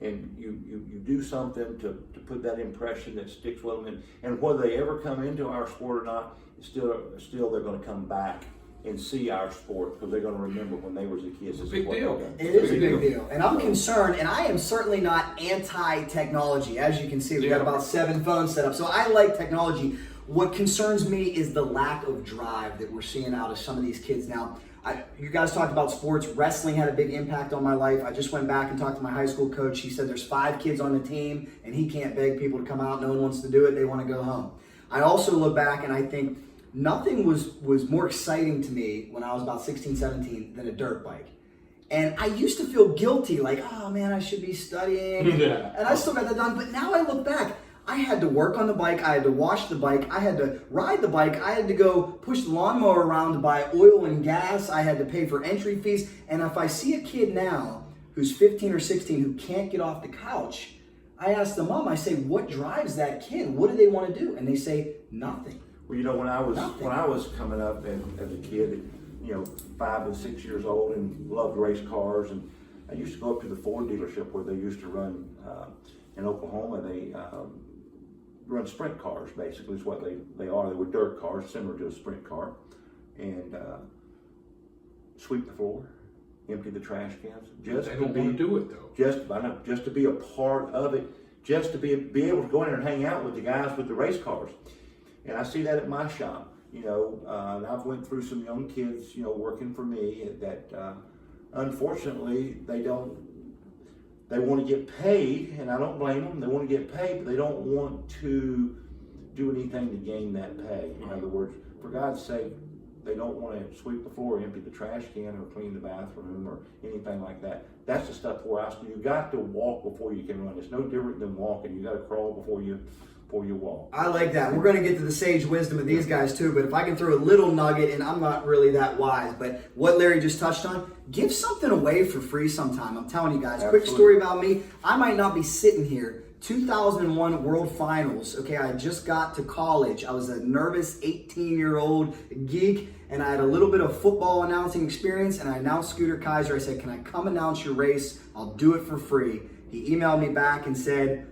and you do something to put that impression that sticks with them, and whether they ever come into our sport or not, still they're going to come back and see our sport, because they're going to remember when they were the kids.
It's a big deal.
It is a big deal. And I'm concerned, and I am certainly not anti-technology. As you can see, we've got about 7 phones set up. So I like technology. What concerns me is the lack of drive that we're seeing out of some of these kids now. You guys talked about sports. Wrestling had a big impact on my life. I just went back and talked to my high school coach. He said there's 5 kids on the team, and he can't beg people to come out. No one wants to do it. They want to go home. I also look back, and I think nothing was more exciting to me when I was about 16, 17 than a dirt bike. And I used to feel guilty, like, oh man, I should be studying. And I still got that done. But now I look back, I had to work on the bike, I had to wash the bike, I had to ride the bike, I had to go push the lawnmower around to buy oil and gas, I had to pay for entry fees. And if I see a kid now who's 15 or 16 who can't get off the couch, I ask the mom, I say, what drives that kid? What do they want to do? And they say, nothing.
Well, you know, when I was coming up as a kid, 5 and 6 years old, and loved race cars, and I used to go up to the Ford dealership where they used to run in Oklahoma. They run sprint cars, basically, is what they are. They were dirt cars, similar to a sprint car, and sweep the floor, empty the trash cans.
They don't want to do it though.
Just to be a part of it, just to be able to go in there and hang out with the guys with the race cars. And I see that at my shop, and I've went through some young kids, working for me that unfortunately they want to get paid, and I don't blame them. They want to get paid, but they don't want to do anything to gain that pay. In other words, for God's sake, they don't want to sweep the floor, empty the trash can, or clean the bathroom, or anything like that. That's the stuff where you got to walk before you can run. It's no different than walking. You got to crawl before you walk.
I like that. We're going to get to the sage wisdom of these guys too, but if I can throw a little nugget, and I'm not really that wise, but what Larry just touched on, give something away for free sometime. I'm telling you guys.
Absolutely.
Quick story about me. I might not be sitting here. 2001 World Finals. Okay, I just got to college. I was a nervous 18-year-old geek, and I had a little bit of football announcing experience, and I announced Scooter Kaiser. I said, can I come announce your race? I'll do it for free. He emailed me back and said,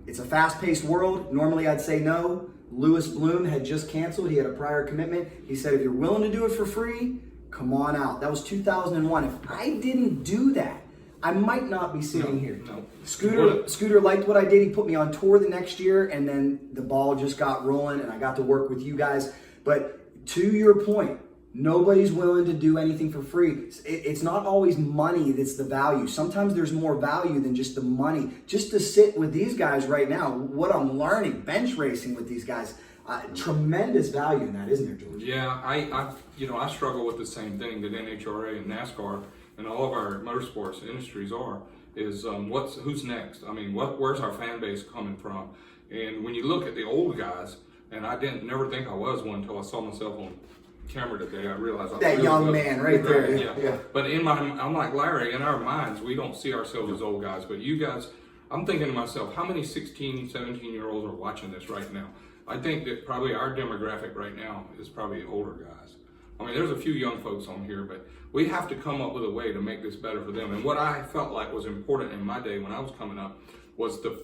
it's a fast-paced world. Normally I'd say no. Lewis Bloom had just canceled. He had a prior commitment. He said, if you're willing to do it for free, come on out. That was 2001. If I didn't do that, I might not be sitting here.
No.
Scooter liked what I did. He put me on tour the next year, and then the ball just got rolling, and I got to work with you guys. But to your point, nobody's willing to do anything for free. It's not always money that's the value. Sometimes there's more value than just the money. Just to sit with these guys right now, what I'm learning, bench racing with these guys, tremendous value in that, isn't there, George?
Yeah, I struggle with the same thing that NHRA and NASCAR and all of our motorsports industries is who's next? I mean, where's our fan base coming from? And when you look at the old guys, and I didn't never think I was one until I saw myself on camera today, I realized
that young man right there.
Yeah. But I'm like Larry, in our minds, we don't see ourselves as old guys. But you guys, I'm thinking to myself, how many 16, 17-year-olds are watching this right now? I think that probably our demographic right now is probably older guys. I mean, there's a few young folks on here, but we have to come up with a way to make this better for them. And what I felt like was important in my day when I was coming up was the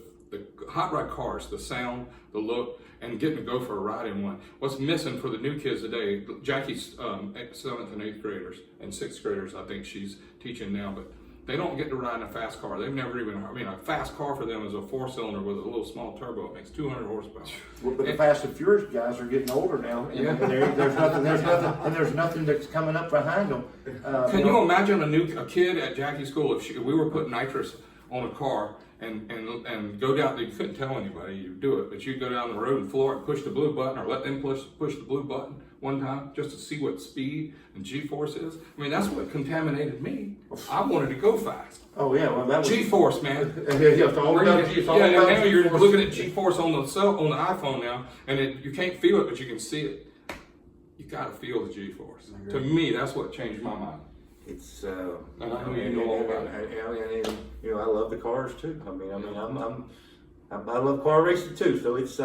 hot rod cars, the sound, the look, and getting to go for a ride in one. What's missing for the new kids today, Jackie's 7th and 8th graders and 6th graders, I think she's teaching now, but they don't get to ride in a fast car. They've never even, a fast car for them is a 4-cylinder with a little small turbo. It makes 200 horsepower.
Well, but the Fast and Furious guys are getting older now, and there's nothing that's coming up behind them.
Can you imagine a kid at Jackie's school if we were putting nitrous on a car and go down, you couldn't tell anybody you do it, but you'd go down the road and floor it, push the blue button, or let them push the blue button one time just to see what speed and G-force is. I mean, that's what contaminated me. I wanted to go fast.
Oh yeah, well that was
G-force, man.
It's all about G-force.
Now you're looking at G-force on the iPhone now, and you can't feel it, but you can see it. You gotta feel the G-force. To me, that's what changed my mind.
It's
and I know you know all about it.
And I love the cars too. I love car racing too. So it's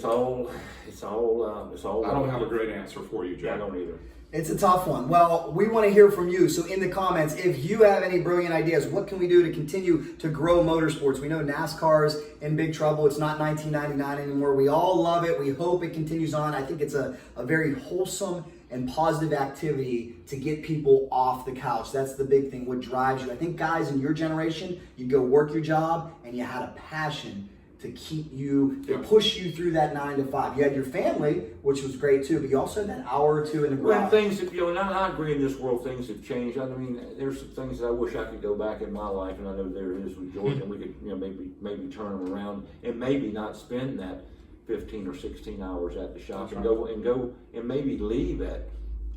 all.
I don't have a great answer for you, Jack.
I don't either.
It's a tough one. Well, we want to hear from you. So in the comments, if you have any brilliant ideas, what can we do to continue to grow motorsports? We know NASCAR's in big trouble. It's not 1999 anymore. We all love it. We hope it continues on. I think it's a very wholesome and positive activity to get people off the couch. That's the big thing, what drives you. I think guys in your generation, you go work your job and you had a passion to keep you, to push you through that 9 to 5. You had your family, which was great too, but you also had that hour or two in the garage.
Well, things that, and I agree in this world, things have changed. I mean, there's some things that I wish I could go back in my life, and I know there is with George, and we could, maybe turn them around and maybe not spend that 15 or 16 hours at the shop and go and maybe leave at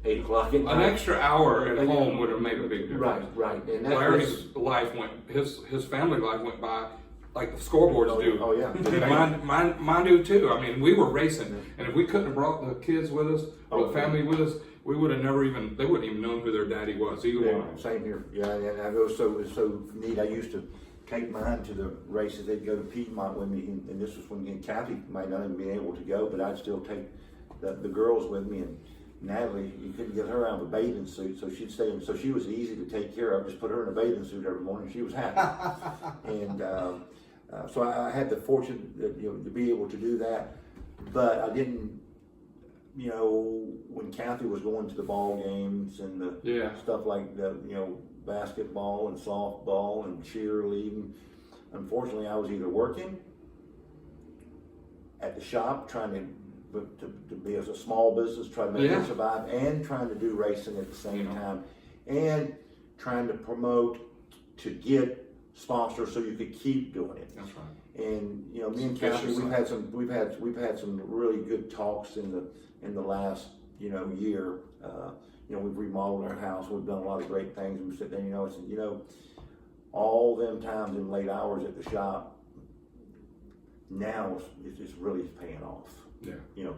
8 o'clock at night.
An extra hour at home would have made a big difference.
Right. And
Larry's life his family life went by like the scoreboards do.
Oh, yeah.
And mine do too. I mean, we were racing, and if we couldn't have brought the kids with us or the family with us, we would have never even, they wouldn't even known who their daddy was, either one.
Same here. Yeah, and it was so neat. I used to take mine to the races. They'd go to Piedmont with me, and this was when Kathy might not even be able to go, but I'd still take the girls with me. And Natalie, you couldn't get her out of a bathing suit, so she'd stay in. So she was easy to take care of. Just put her in a bathing suit every morning. She was happy. And so I had the fortune that, to be able to do that, but I didn't. When Kathy was going to the ball games and the stuff like the basketball and softball and cheerleading, unfortunately, I was either working at the shop trying to be as a small business, trying to make it survive, and trying to do racing at the same time, and trying to promote to get sponsors so you could keep doing it.
That's right.
And me and Kathy, we've had some really good talks in the last year. We've remodeled our house. We've done a lot of great things. And we sit there, and said, all them times in late hours at the shop. Now it's really paying off.
Yeah.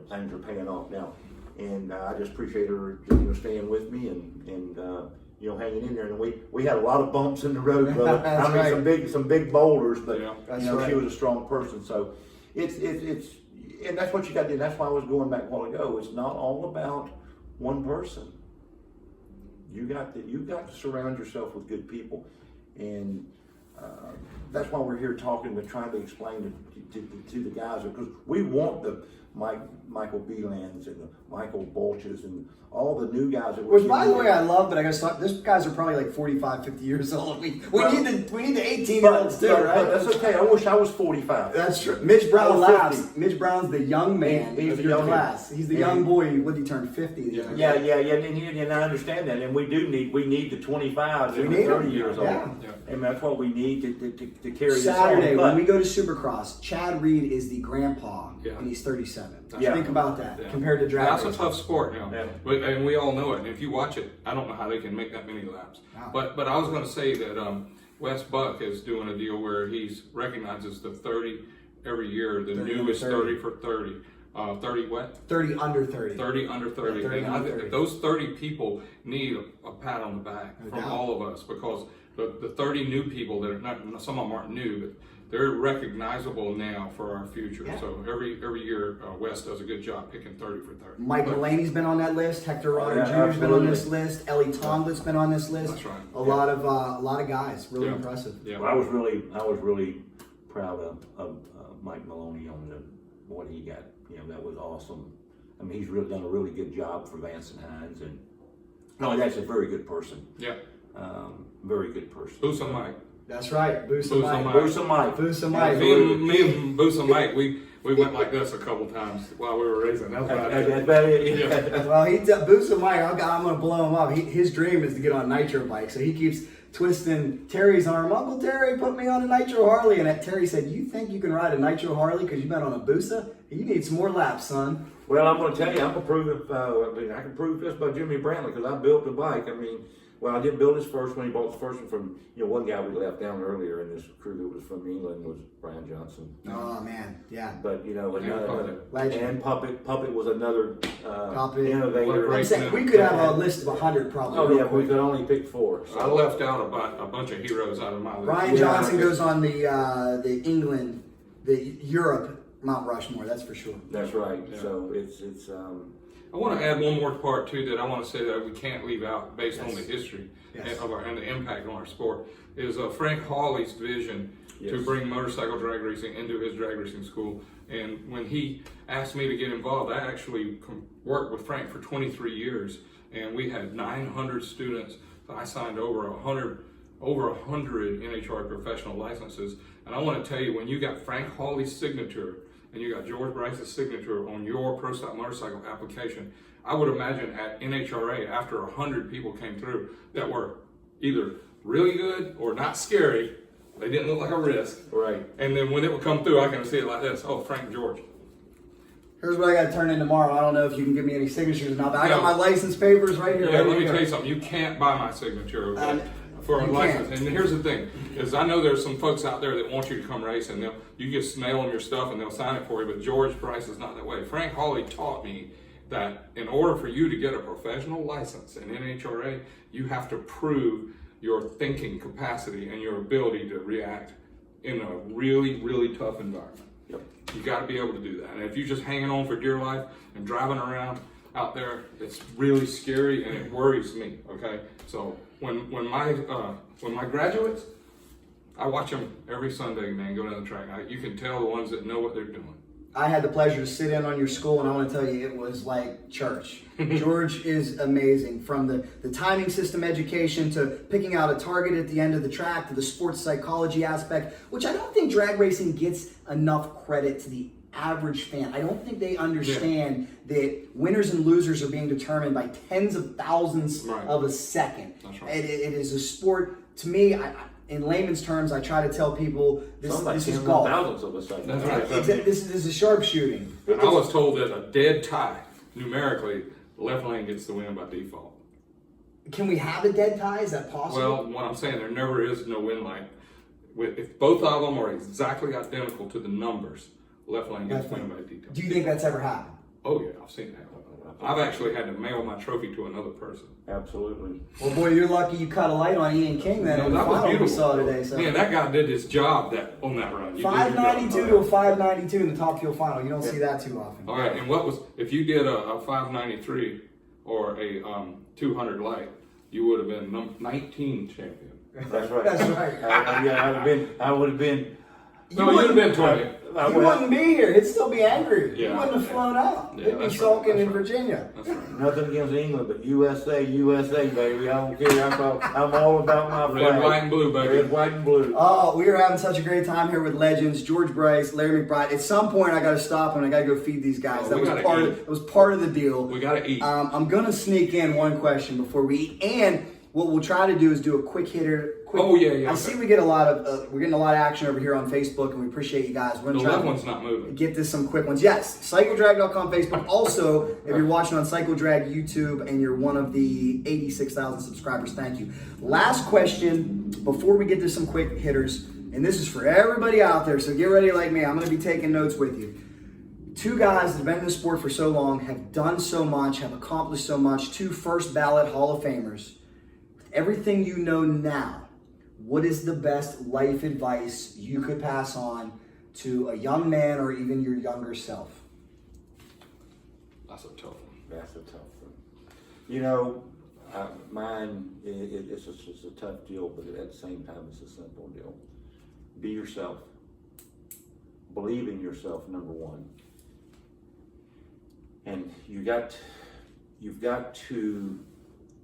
Things are paying off now, and I just appreciate her staying with me and hanging in there. And we had a lot of bumps in the road, brother.
That's right.
some big boulders, but
right.
she was a strong person. So it's and that's what you got to do. That's why I was going back a while ago. It's not all about one person. You got to surround yourself with good people, and that's why we're here talking, but trying to explain to the guys, because we want the Michael Belands and the Michael Bolches and all the new guys that we're.
Which, by the way, I love, but I guess these guys are probably like 45, 50 years old. We need the 18-year-olds too, right?
But that's okay. I wish I was 45.
That's true. Mitch Brown
I was
laughs.
50.
Mitch Brown's the young man
He's
of
the
your
young
class.
man.
He's the young boy. What did he turn 50?
Yeah, and I understand that, and we need the 25s and the 30 years old, and that's what we need to carry this on.
Saturday when we go to Supercross, Chad Reed is the grandpa, and he's 37. Think about that compared to drag
That's
racing.
a tough sport now, and we all know it. And if you watch it, I don't know how they can make that many laps.
Wow.
But I was going to say that Wes Buck is doing a deal where he recognizes the 30 every year, the
30
newest
30.
30 for 30. 30 what?
30 under 30.
30 under 30.
Yeah, 30
and
under
I think
30.
those 30 people need a pat on the back from all of us, because the 30 new people that are not, some of them aren't new, but they're recognizable now for our future.
Yeah.
So every year, Wes does a good job picking 30 for 30.
Mike Mulaney's been on that list. Hector Rodder
Yeah,
Jr.'s been on
absolutely.
this list. Ellie Tomlin's been on this list.
That's right.
A lot of guys. Really impressive.
Yeah.
Well, I was really proud of Mike Maloney on what he got. That was awesome. I mean, he's really done a really good job for Vance and Hines, and that's a very good person.
Yeah.
Very good person.
Boosa Mike.
That's right. Boosa
Mike.
Mike.
Boosa Mike.
Boosa Mike.
Me and Boosa Mike, we went like this a couple times while we were racing. That's about it.
That's about it.
Yeah.
Well, Boosa Mike, I'm going to blow him up. His dream is to get on a nitro bike, so he keeps twisting Terry's arm. Uncle Terry, put me on a nitro Harley. And Terry said, "You think you can ride a nitro Harley because you've been on a Boosa? You need some more laps, son."
Well, I'm going to tell you, I'm going to prove it. I can prove this by Jimmy Brantley, because I built the bike. I mean, well, I didn't build his first one. He bought the first one from, one guy we left down earlier in this crew that was from England was Brian Johnson.
Oh, man. Yeah.
But, another
Legend.
and Puppet was another
Puppet.
innovator.
I'm saying we could have a list of 100 probably.
Oh, yeah, we could only pick 4.
I left out a bunch of heroes out of my list.
Brian Johnson goes on the England, the Europe Mount Rushmore. That's for sure.
That's right.
Yeah.
So it's
I want to add one more part too that I want to say that we can't leave out based on the history
Yes.
and the impact on our sport is Frank Hawley's vision to bring motorcycle drag racing into his drag racing school. And when he asked me to get involved, I actually worked with Frank for 23 years, and we had 900 students. I signed over 100 NHRA professional licenses. And I want to tell you, when you got Frank Hawley's signature and you got George Bryce's signature on your Pro Style motorcycle application, I would imagine at NHRA, after 100 people came through that were either really good or not scary, they didn't look like a risk.
right.
And then when it would come through, I can see it like this. Oh, Frank George.
Here's what I got to turn in tomorrow. I don't know if you can give me any signatures or not, but I got my license papers right here.
Yeah,
right
let me
here.
tell you something. You can't buy my signature. Okay? for a
You
license.
can.
And here's the thing, is I know there's some folks out there that want you to come race, and you just mail them your stuff and they'll sign it for you. But George Price is not that way. Frank Hawley taught me that in order for you to get a professional license in NHRA, you have to prove your thinking capacity and your ability to react in a really, really tough environment.
Yep.
You got to be able to do that. And if you're just hanging on for dear life and driving around out there, it's really scary and it worries me. Okay, so when my graduates, I watch them every Sunday, man, go down the track. You can tell the ones that know what they're doing.
I had the pleasure to sit in on your school, and I want to tell you, it was like church. George is amazing. From the timing system education to picking out a target at the end of the track to the sports psychology aspect, which I don't think drag racing gets enough credit to the average fan. I don't think they understand that winners and losers are being determined by tens of thousands of a second.
That's right.
It is a sport, to me, in layman's terms, I try to tell people this is golf.
Thousands of a second.
That's right.
This is a sharpshooting.
And I was told that a dead tie, numerically, the left lane gets the win by default.
Can we have a dead tie? Is that possible?
Well, what I'm saying, there never is no win line. If both of them are exactly identical to the numbers, left lane gets win by default.
Do you think that's ever happened?
Oh yeah, I've seen that. I've actually had to mail my trophy to another person.
Absolutely.
Well, boy, you're lucky you cut a light on Ian King then.
No,
in the
that was
final we
beautiful.
saw today. So.
Man, that guy did his job on that run. You did your job.
592 to a 592 in the top fuel final. You don't see that too often.
All right, and if you did a 593 or a 200 light, you would have been 19 champion.
That's right.
That's right.
I would have been.
No, you'd have been 20.
You wouldn't be here. It'd still be angry.
Yeah.
You wouldn't have flown out.
Yeah,
It'd be
that's
sulking
right,
in
that's right.
Virginia.
That's right.
Nothing against England, but USA, baby. I don't care. I'm all about my flag.
Red, white, and blue, baby.
Red, white, and blue.
Oh, we are having such a great time here with legends George Bryce, Larry McBride. At some point, I got to stop and I got to go feed these guys.
Oh,
That was part of the deal.
We got to eat.
I'm gonna sneak in one question before we eat, and what we'll try to do is do a quick hitter.
Oh, yeah.
I see we get we're getting a lot of action over here on Facebook, and we appreciate you guys. We're
The
gonna try
left
to
one's not moving.
get this some quick ones. Yes, CycleDrag.com, Facebook. Also, if you're watching on CycleDrag YouTube and you're one of the 86,000 subscribers, thank you. Last question before we get to some quick hitters, and this is for everybody out there, so get ready like me. I'm gonna be taking notes with you. Two guys that have been in the sport for so long, have done so much, have accomplished so much, two first ballot Hall of Famers. With everything you know now, what is the best life advice you could pass on to a young man or even your younger self?
That's a tough one.
That's a tough one. You know, mine, it's a tough deal, but at the same time, it's a simple deal. Be yourself. Believe in yourself, number one. And you've got to,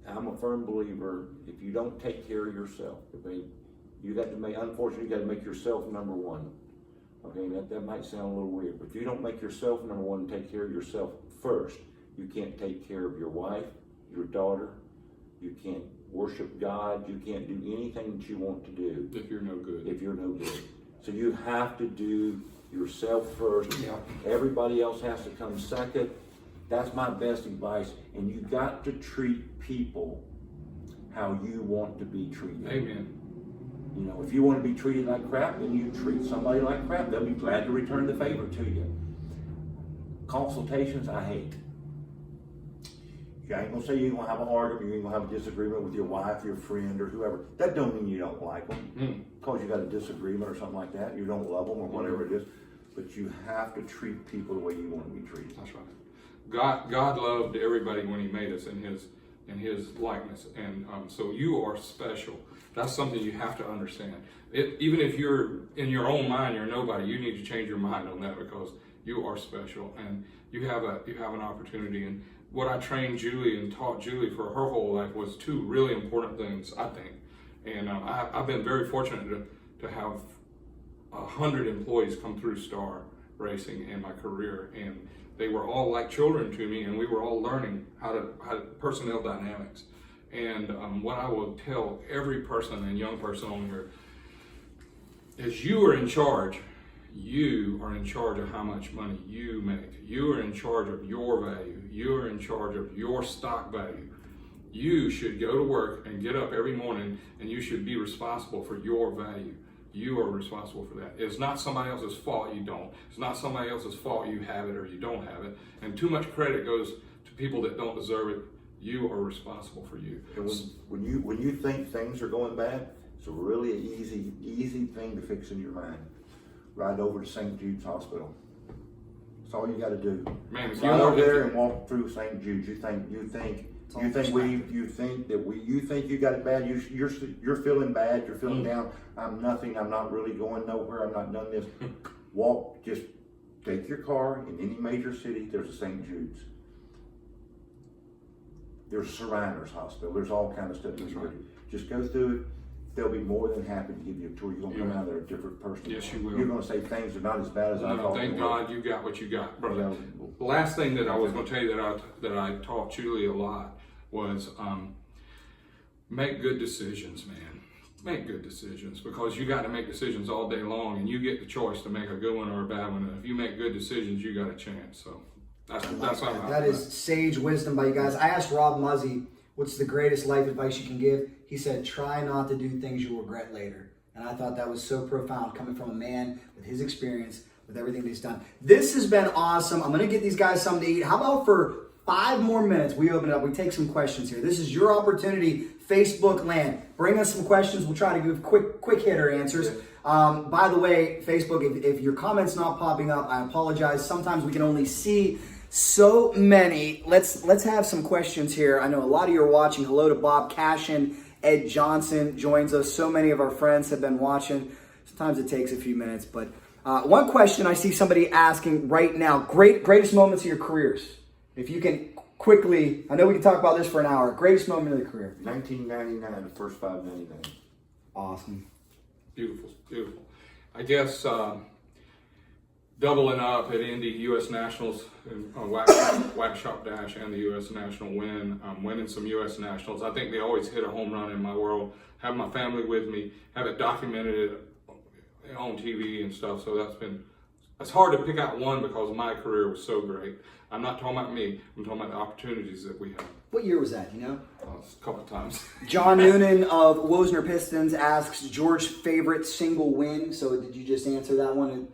I'm a firm believer, if you don't take care of yourself, unfortunately, you got to make yourself number one. Okay, that might sound a little weird, but if you don't make yourself number one and take care of yourself first, you can't take care of your wife, your daughter, you can't worship God, you can't do anything that you want to do.
If you're no good.
So you have to do yourself first.
Yeah.
Everybody else has to come second. That's my best advice. And you got to treat people how you want to be treated.
Amen.
You know, if you want to be treated like crap, then you treat somebody like crap. They'll be glad to return the favor to you. Consultations, I hate. You ain't gonna say you're gonna have an argument, you ain't gonna have a disagreement with your wife, your friend, or whoever. That don't mean you don't like them, because you got a disagreement or something like that. You don't love them or whatever it is. But you have to treat people the way you want to be treated.
That's right. God loved everybody when He made us in His likeness, and so you are special. That's something you have to understand. Even if you're in your own mind, you're nobody. You need to change your mind on that, because you are special, and you have an opportunity. And what I trained Julie and taught Julie for her whole life was two really important things, I think. And I've been very fortunate to have 100 employees come through Star Racing in my career, and they were all like children to me, and we were all learning how to personnel dynamics. And what I will tell every person and young person on here is you are in charge. You are in charge of how much money you make. You are in charge of your value. You are in charge of your stock value. You should go to work and get up every morning, and you should be responsible for your value. You are responsible for that. It's not somebody else's fault you don't. It's not somebody else's fault you have it or you don't have it. And too much credit goes to people that don't deserve it. You are responsible for you.
And when you think things are going bad, it's a really easy thing to fix in your mind. Ride over to St. Jude's Hospital. That's all you got to do.
Man, if
Ride over there and walk through St. Jude's. You think you got it bad. You're feeling bad. You're feeling down. I'm nothing. I'm not really going nowhere. I'm not done this. Walk. Just take your car in any major city. There's a St. Jude's. There's Shriners Hospital. There's all kind of stuff. Just go through it. They'll be more than happy to give you a tour. You're going to come out there a different person.
Yes, you will.
You're going to say things are not as bad as I thought.
Thank God you got what you got, brother. The last thing that I was going to tell you that I taught Julie a lot was make good decisions, man. Make good decisions, because you got to make decisions all day long, and you get the choice to make a good one or a bad one. And if you make good decisions, you got a chance. So that's how
that is sage wisdom by you guys. I asked Rob Muzzy, what's the greatest life advice you can give? He said, try not to do things you regret later. And I thought that was so profound, coming from a man with his experience, with everything that he's done. This has been awesome. I'm going to get these guys something to eat. How about for 5 more minutes, we open it up, we take some questions here. This is your opportunity, Facebook land. Bring us some questions. We'll try to give quick hitter answers. By the way, Facebook, if your comment's not popping up, I apologize. Sometimes we can only see so many. Let's have some questions here. I know a lot of you are watching. Hello to Bob Cashin. Ed Johnson joins us. So many of our friends have been watching. Sometimes it takes a few minutes, but one question I see somebody asking right now: greatest moments of your careers. If you can quickly, I know we can talk about this for an hour. Greatest moment of the career.
1999, the first 599.
Awesome.
beautiful. I guess doubling up at Indy U.S. Nationals, Wax Shop Dash, and the U.S. National winning some U.S. Nationals. I think they always hit a home run in my world. Have my family with me, have it documented on TV and stuff. So it's hard to pick out one because my career was so great. I'm not talking about me. I'm talking about the opportunities that we have.
What year was that, you know?
A couple of times.
John Noonan of Wosner Pistons asks George's favorite single win. So did you just answer that one?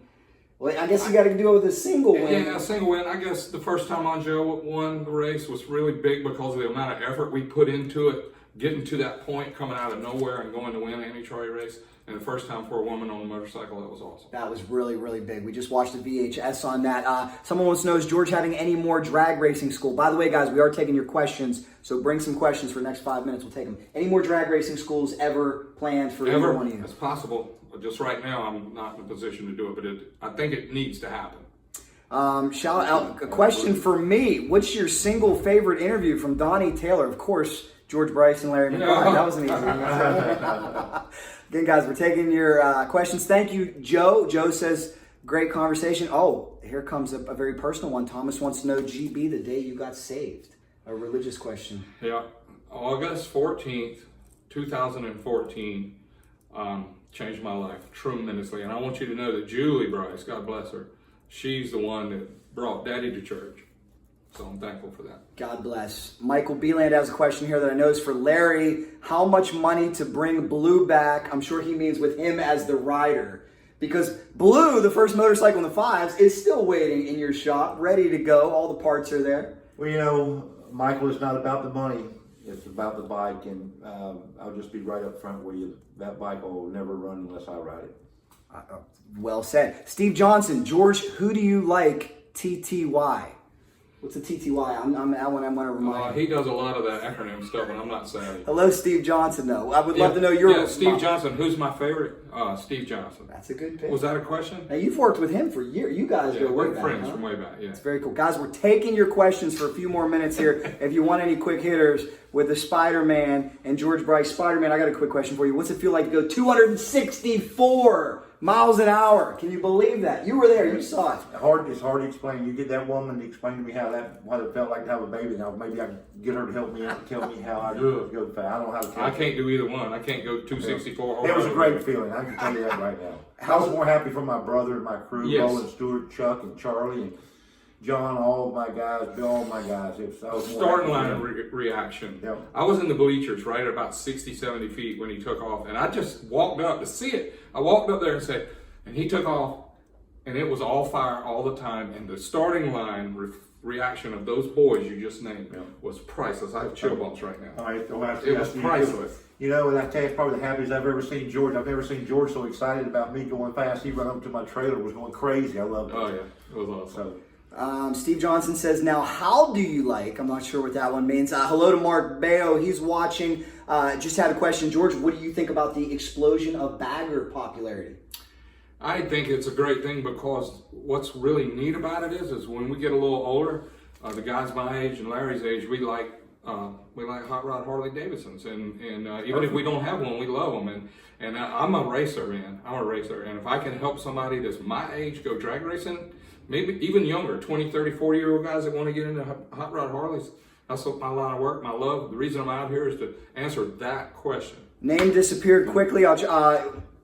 Well, I guess you got to do it with a single win.
Yeah, a single win. I guess the first time Angel won the race was really big because of the amount of effort we put into it, getting to that point, coming out of nowhere and going to win Amy Troy race. And the first time for a woman on a motorcycle, that was awesome.
That was really, really big. We just watched the VHS on that. Someone wants to know, is George having any more drag racing school? By the way, guys, we are taking your questions, so bring some questions for the next 5 minutes. We'll take them. Any more drag racing schools ever planned for either one of you?
It's possible. Just right now, I'm not in a position to do it, but I think it needs to happen.
Shout out, a question for me. What's your single favorite interview from Donnie Taylor? Of course, George Bryson, Larry McBride. That was an easy one. Again, guys, we're taking your questions. Thank you, Joe. Joe says, great conversation. Oh, here comes a very personal one. Thomas wants to know, GB, the day you got saved. A religious question.
Yeah. August 14th, 2014, changed my life tremendously. And I want you to know that Julie Bryce, God bless her, she's the one that brought Daddy to church. So I'm thankful for that.
God bless. Michael Beeland has a question here that I know is for Larry. How much money to bring Blue back? I'm sure he means with him as the rider. Because Blue, the first motorcycle in the fives, is still waiting in your shop, ready to go. All the parts are there.
Well, you know, Michael, it's not about the money. It's about the bike. And I'll just be right up front with you. That bike will never run unless I ride it.
Well said. Steve Johnson, George, who do you like TTY? What's a TTY? I'm that one I'm going to remind.
He does a lot of that acronym stuff, and I'm not savvy.
Hello, Steve Johnson, though. I would love to know your...
Yeah, Steve Johnson. Who's my favorite? Steve Johnson.
That's a good pick.
Was that a question?
Now, you've worked with him for years. You guys go way
we're
back,
friends
huh?
from way back, yeah.
It's very cool. Guys, we're taking your questions for a few more minutes here. If you want any quick hitters with the Spider-Man and George Bryce. Spider-Man, I got a quick question for you. What's it feel like to go 264 miles an hour? Can you believe that? You were there. You saw it.
It's hard to explain. You get that woman to explain to me what it felt like to have a baby. Now maybe I can get her to help me and tell me how I go fast. I don't know how to.
I can't do either one. I can't go 264.
It was a great feeling. I can tell you that right now. I was more happy for my brother and my crew,
Yes.
Bo and Stuart, Chuck and Charlie, and John, all of my guys, Bill, all my guys. I was more
Starting
happy
line
with him.
reaction.
Yep.
I was in the bleachers right at about 60, 70 feet when he took off, and I just walked up to see it. I walked up there and said, and he took off, and it was all fire all the time, and the starting line reaction of those boys you just named was priceless. I have chill bumps right now.
All right, well,
It was priceless.
You know, and I tell you, it's probably the happiest I've ever seen George. I've never seen George so excited about me going fast. He ran up to my trailer, was going crazy. I loved it.
Oh yeah, it was awesome.
So,
Steve Johnson says, now how do you like, I'm not sure what that one means. Hello to Mark Bayo, he's watching. Just had a question. George, what do you think about the explosion of bagger popularity?
I think it's a great thing because what's really neat about it is when we get a little older, the guys my age and Larry's age, we like hot rod Harley Davidsons, and even if we don't have one, we love them. And I'm a racer, man. I'm a racer, and if I can help somebody that's my age go drag racing, maybe even younger, 20, 30, 40-year-old guys that want to get into hot rod Harleys, that's my line of work, my love. The reason I'm out here is to answer that question.
Name disappeared quickly.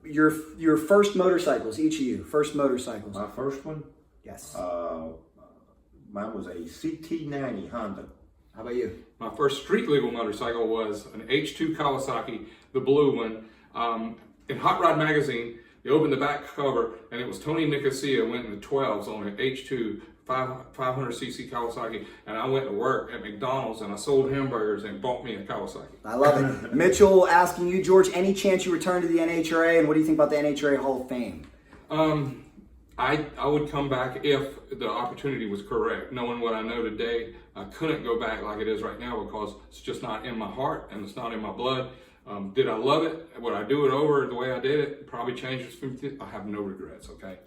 Your first motorcycles, each of you, first motorcycles.
my first one,
Yes.
mine was a CT90 Honda.
How about you?
My first street legal motorcycle was an H2 Kawasaki, the blue one. In Hot Rod Magazine, they opened the back cover, and it was Tony Nicosia went in the 12s on an H2 500cc Kawasaki, and I went to work at McDonald's, and I sold hamburgers and bought me a Kawasaki.
I love it. Mitchell asking you, George, any chance you return to the NHRA, and what do you think about the NHRA Hall of Fame?
I would come back if the opportunity was correct. Knowing what I know today, I couldn't go back like it is right now because it's just not in my heart and it's not in my blood. Did I love it? Would I do it over the way I did it? Probably changes. I have no regrets, okay?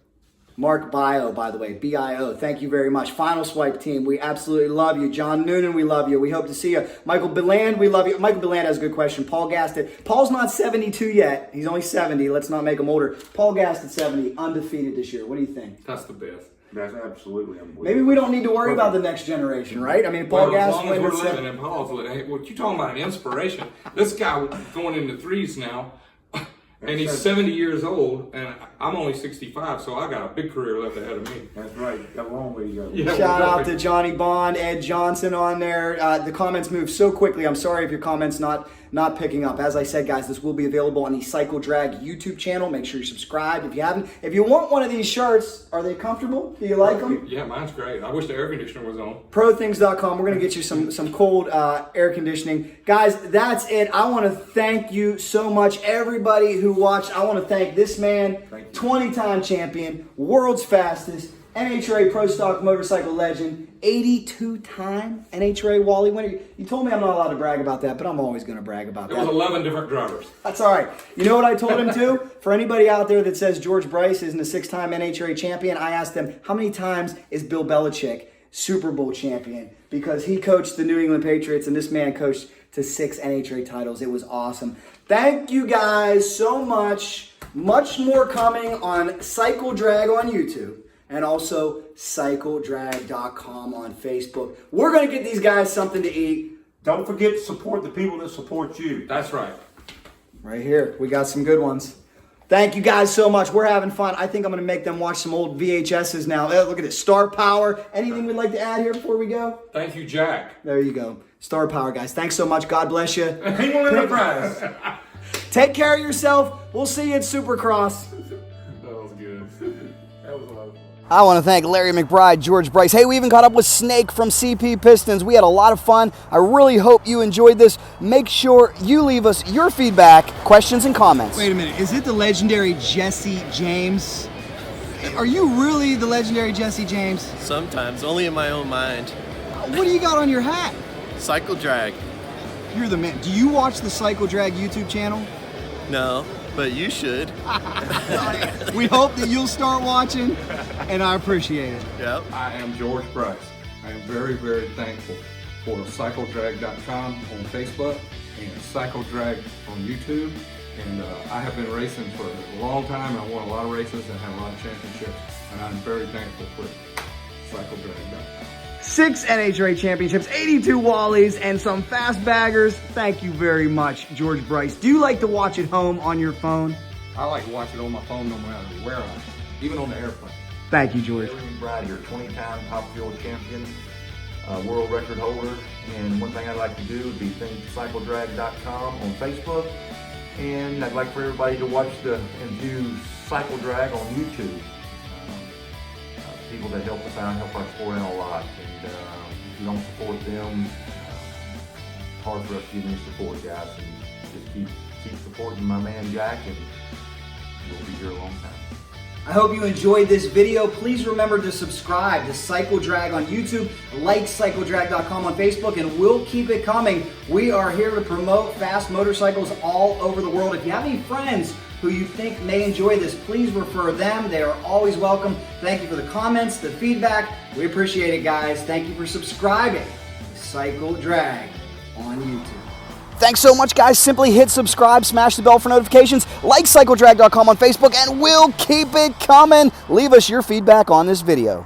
Mark Bio, by the way, B-I-O, thank you very much. Final Swipe team, we absolutely love you. John Noonan, we love you. We hope to see you. Michael Beland, we love you. Michael Beland has a good question. Paul Gaston. Paul's not 72 yet. He's only 70. Let's not make him older. Paul Gaston, 70, undefeated this year. What do you think?
That's the best.
That's absolutely unbelievable.
Maybe we don't need to worry about the next generation, right? I mean, Paul
Well, as
Gaston
long as
went
we're
to
living in Paul's living, hey, what you talking about an inspiration? This guy going into threes now, and he's 70 years old, and I'm only 65, so I got a big career left ahead of me.
That's right. Got a long way to go.
Yeah.
Shout out to Johnny Bond, Ed Johnson on there. The comments move so quickly. I'm sorry if your comments not picking up. As I said, guys, this will be available on the CycleDrag YouTube channel. Make sure you subscribe if you haven't. If you want one of these shirts, are they comfortable? Do you like them?
Yeah, mine's great. I wish the air conditioner was on.
ProThings.com. We're going to get you some cold air conditioning. Guys, that's it. I want to thank you so much, everybody who watched. I want to thank this man, 20-time champion, world's fastest, NHRA Pro Stock Motorcycle legend, 82-time NHRA Wally winner. You told me I'm not allowed to brag about that, but I'm always going to brag about
It
that.
was 11 different drivers.
That's all right. You know what I told him too? For anybody out there that says George Bryce isn't a 6-time NHRA champion, I asked them, how many times is Bill Belichick Super Bowl champion? Because he coached the New England Patriots, and this man coached to 6 NHRA titles. It was awesome. Thank you guys so much. Much more coming on CycleDrag on YouTube. And also CycleDrag.com on Facebook. We're going to get these guys something to eat.
Don't forget to support the people that support you.
That's right.
Right here. We got some good ones. Thank you guys so much. We're having fun. I think I'm going to make them watch some old VHSs now. Look at this. Star Power. Anything we'd like to add here before we go?
Thank you, Jack.
There you go. Star Power, guys. Thanks so much. God bless you.
Penguin Enterprise.
Take care of yourself. We'll see you at Supercross.
That was good. That was a lot of fun.
I want to thank Larry McBride, George Bryce. Hey, we even caught up with Snake from CP Pistons. We had a lot of fun. I really hope you enjoyed this. Make sure you leave us your feedback, questions, and comments. Wait a minute. Is it the legendary Jesse James? Are you really the legendary Jesse James?
Sometimes, only in my own mind.
What do you got on your hat?
CycleDrag.
You're the man. Do you watch the CycleDrag YouTube channel?
No, but you should.
We hope that you'll start watching, and I appreciate it.
Yep.
I am George Bryce. I am very, very thankful for CycleDrag.com on Facebook and CycleDrag on YouTube. And I have been racing for a long time. I won a lot of races and had a lot of championships. And I'm very thankful for CycleDrag.com.
6 NHRA championships, 82 Wallies, and some fast baggers. Thank you very much, George Bryce. Do you like to watch at home on your phone?
I like to watch it on my phone no matter where I am, even on the airplane.
Thank you, George.
Brad, you're a 20-time Top Fuel champion, world record holder. And one thing I'd like to do would be thank CycleDrag.com on Facebook. And I'd like for everybody to watch and view CycleDrag on YouTube. People that help us out, help our sport out a lot. And if you don't support them, it's hard for us to give any support, guys. And just keep supporting my man Jack, and we'll be here a long time.
I hope you enjoyed this video. Please remember to subscribe to CycleDrag on YouTube, like CycleDrag.com on Facebook, and we'll keep it coming. We are here to promote fast motorcycles all over the world. If you have any friends who you think may enjoy this, please refer them. They are always welcome. Thank you for the comments, the feedback. We appreciate it, guys. Thank you for subscribing to CycleDrag on YouTube. Thanks so much, guys. Simply hit subscribe, smash the bell for notifications, like CycleDrag.com on Facebook, and we'll keep it coming. Leave us your feedback on this video.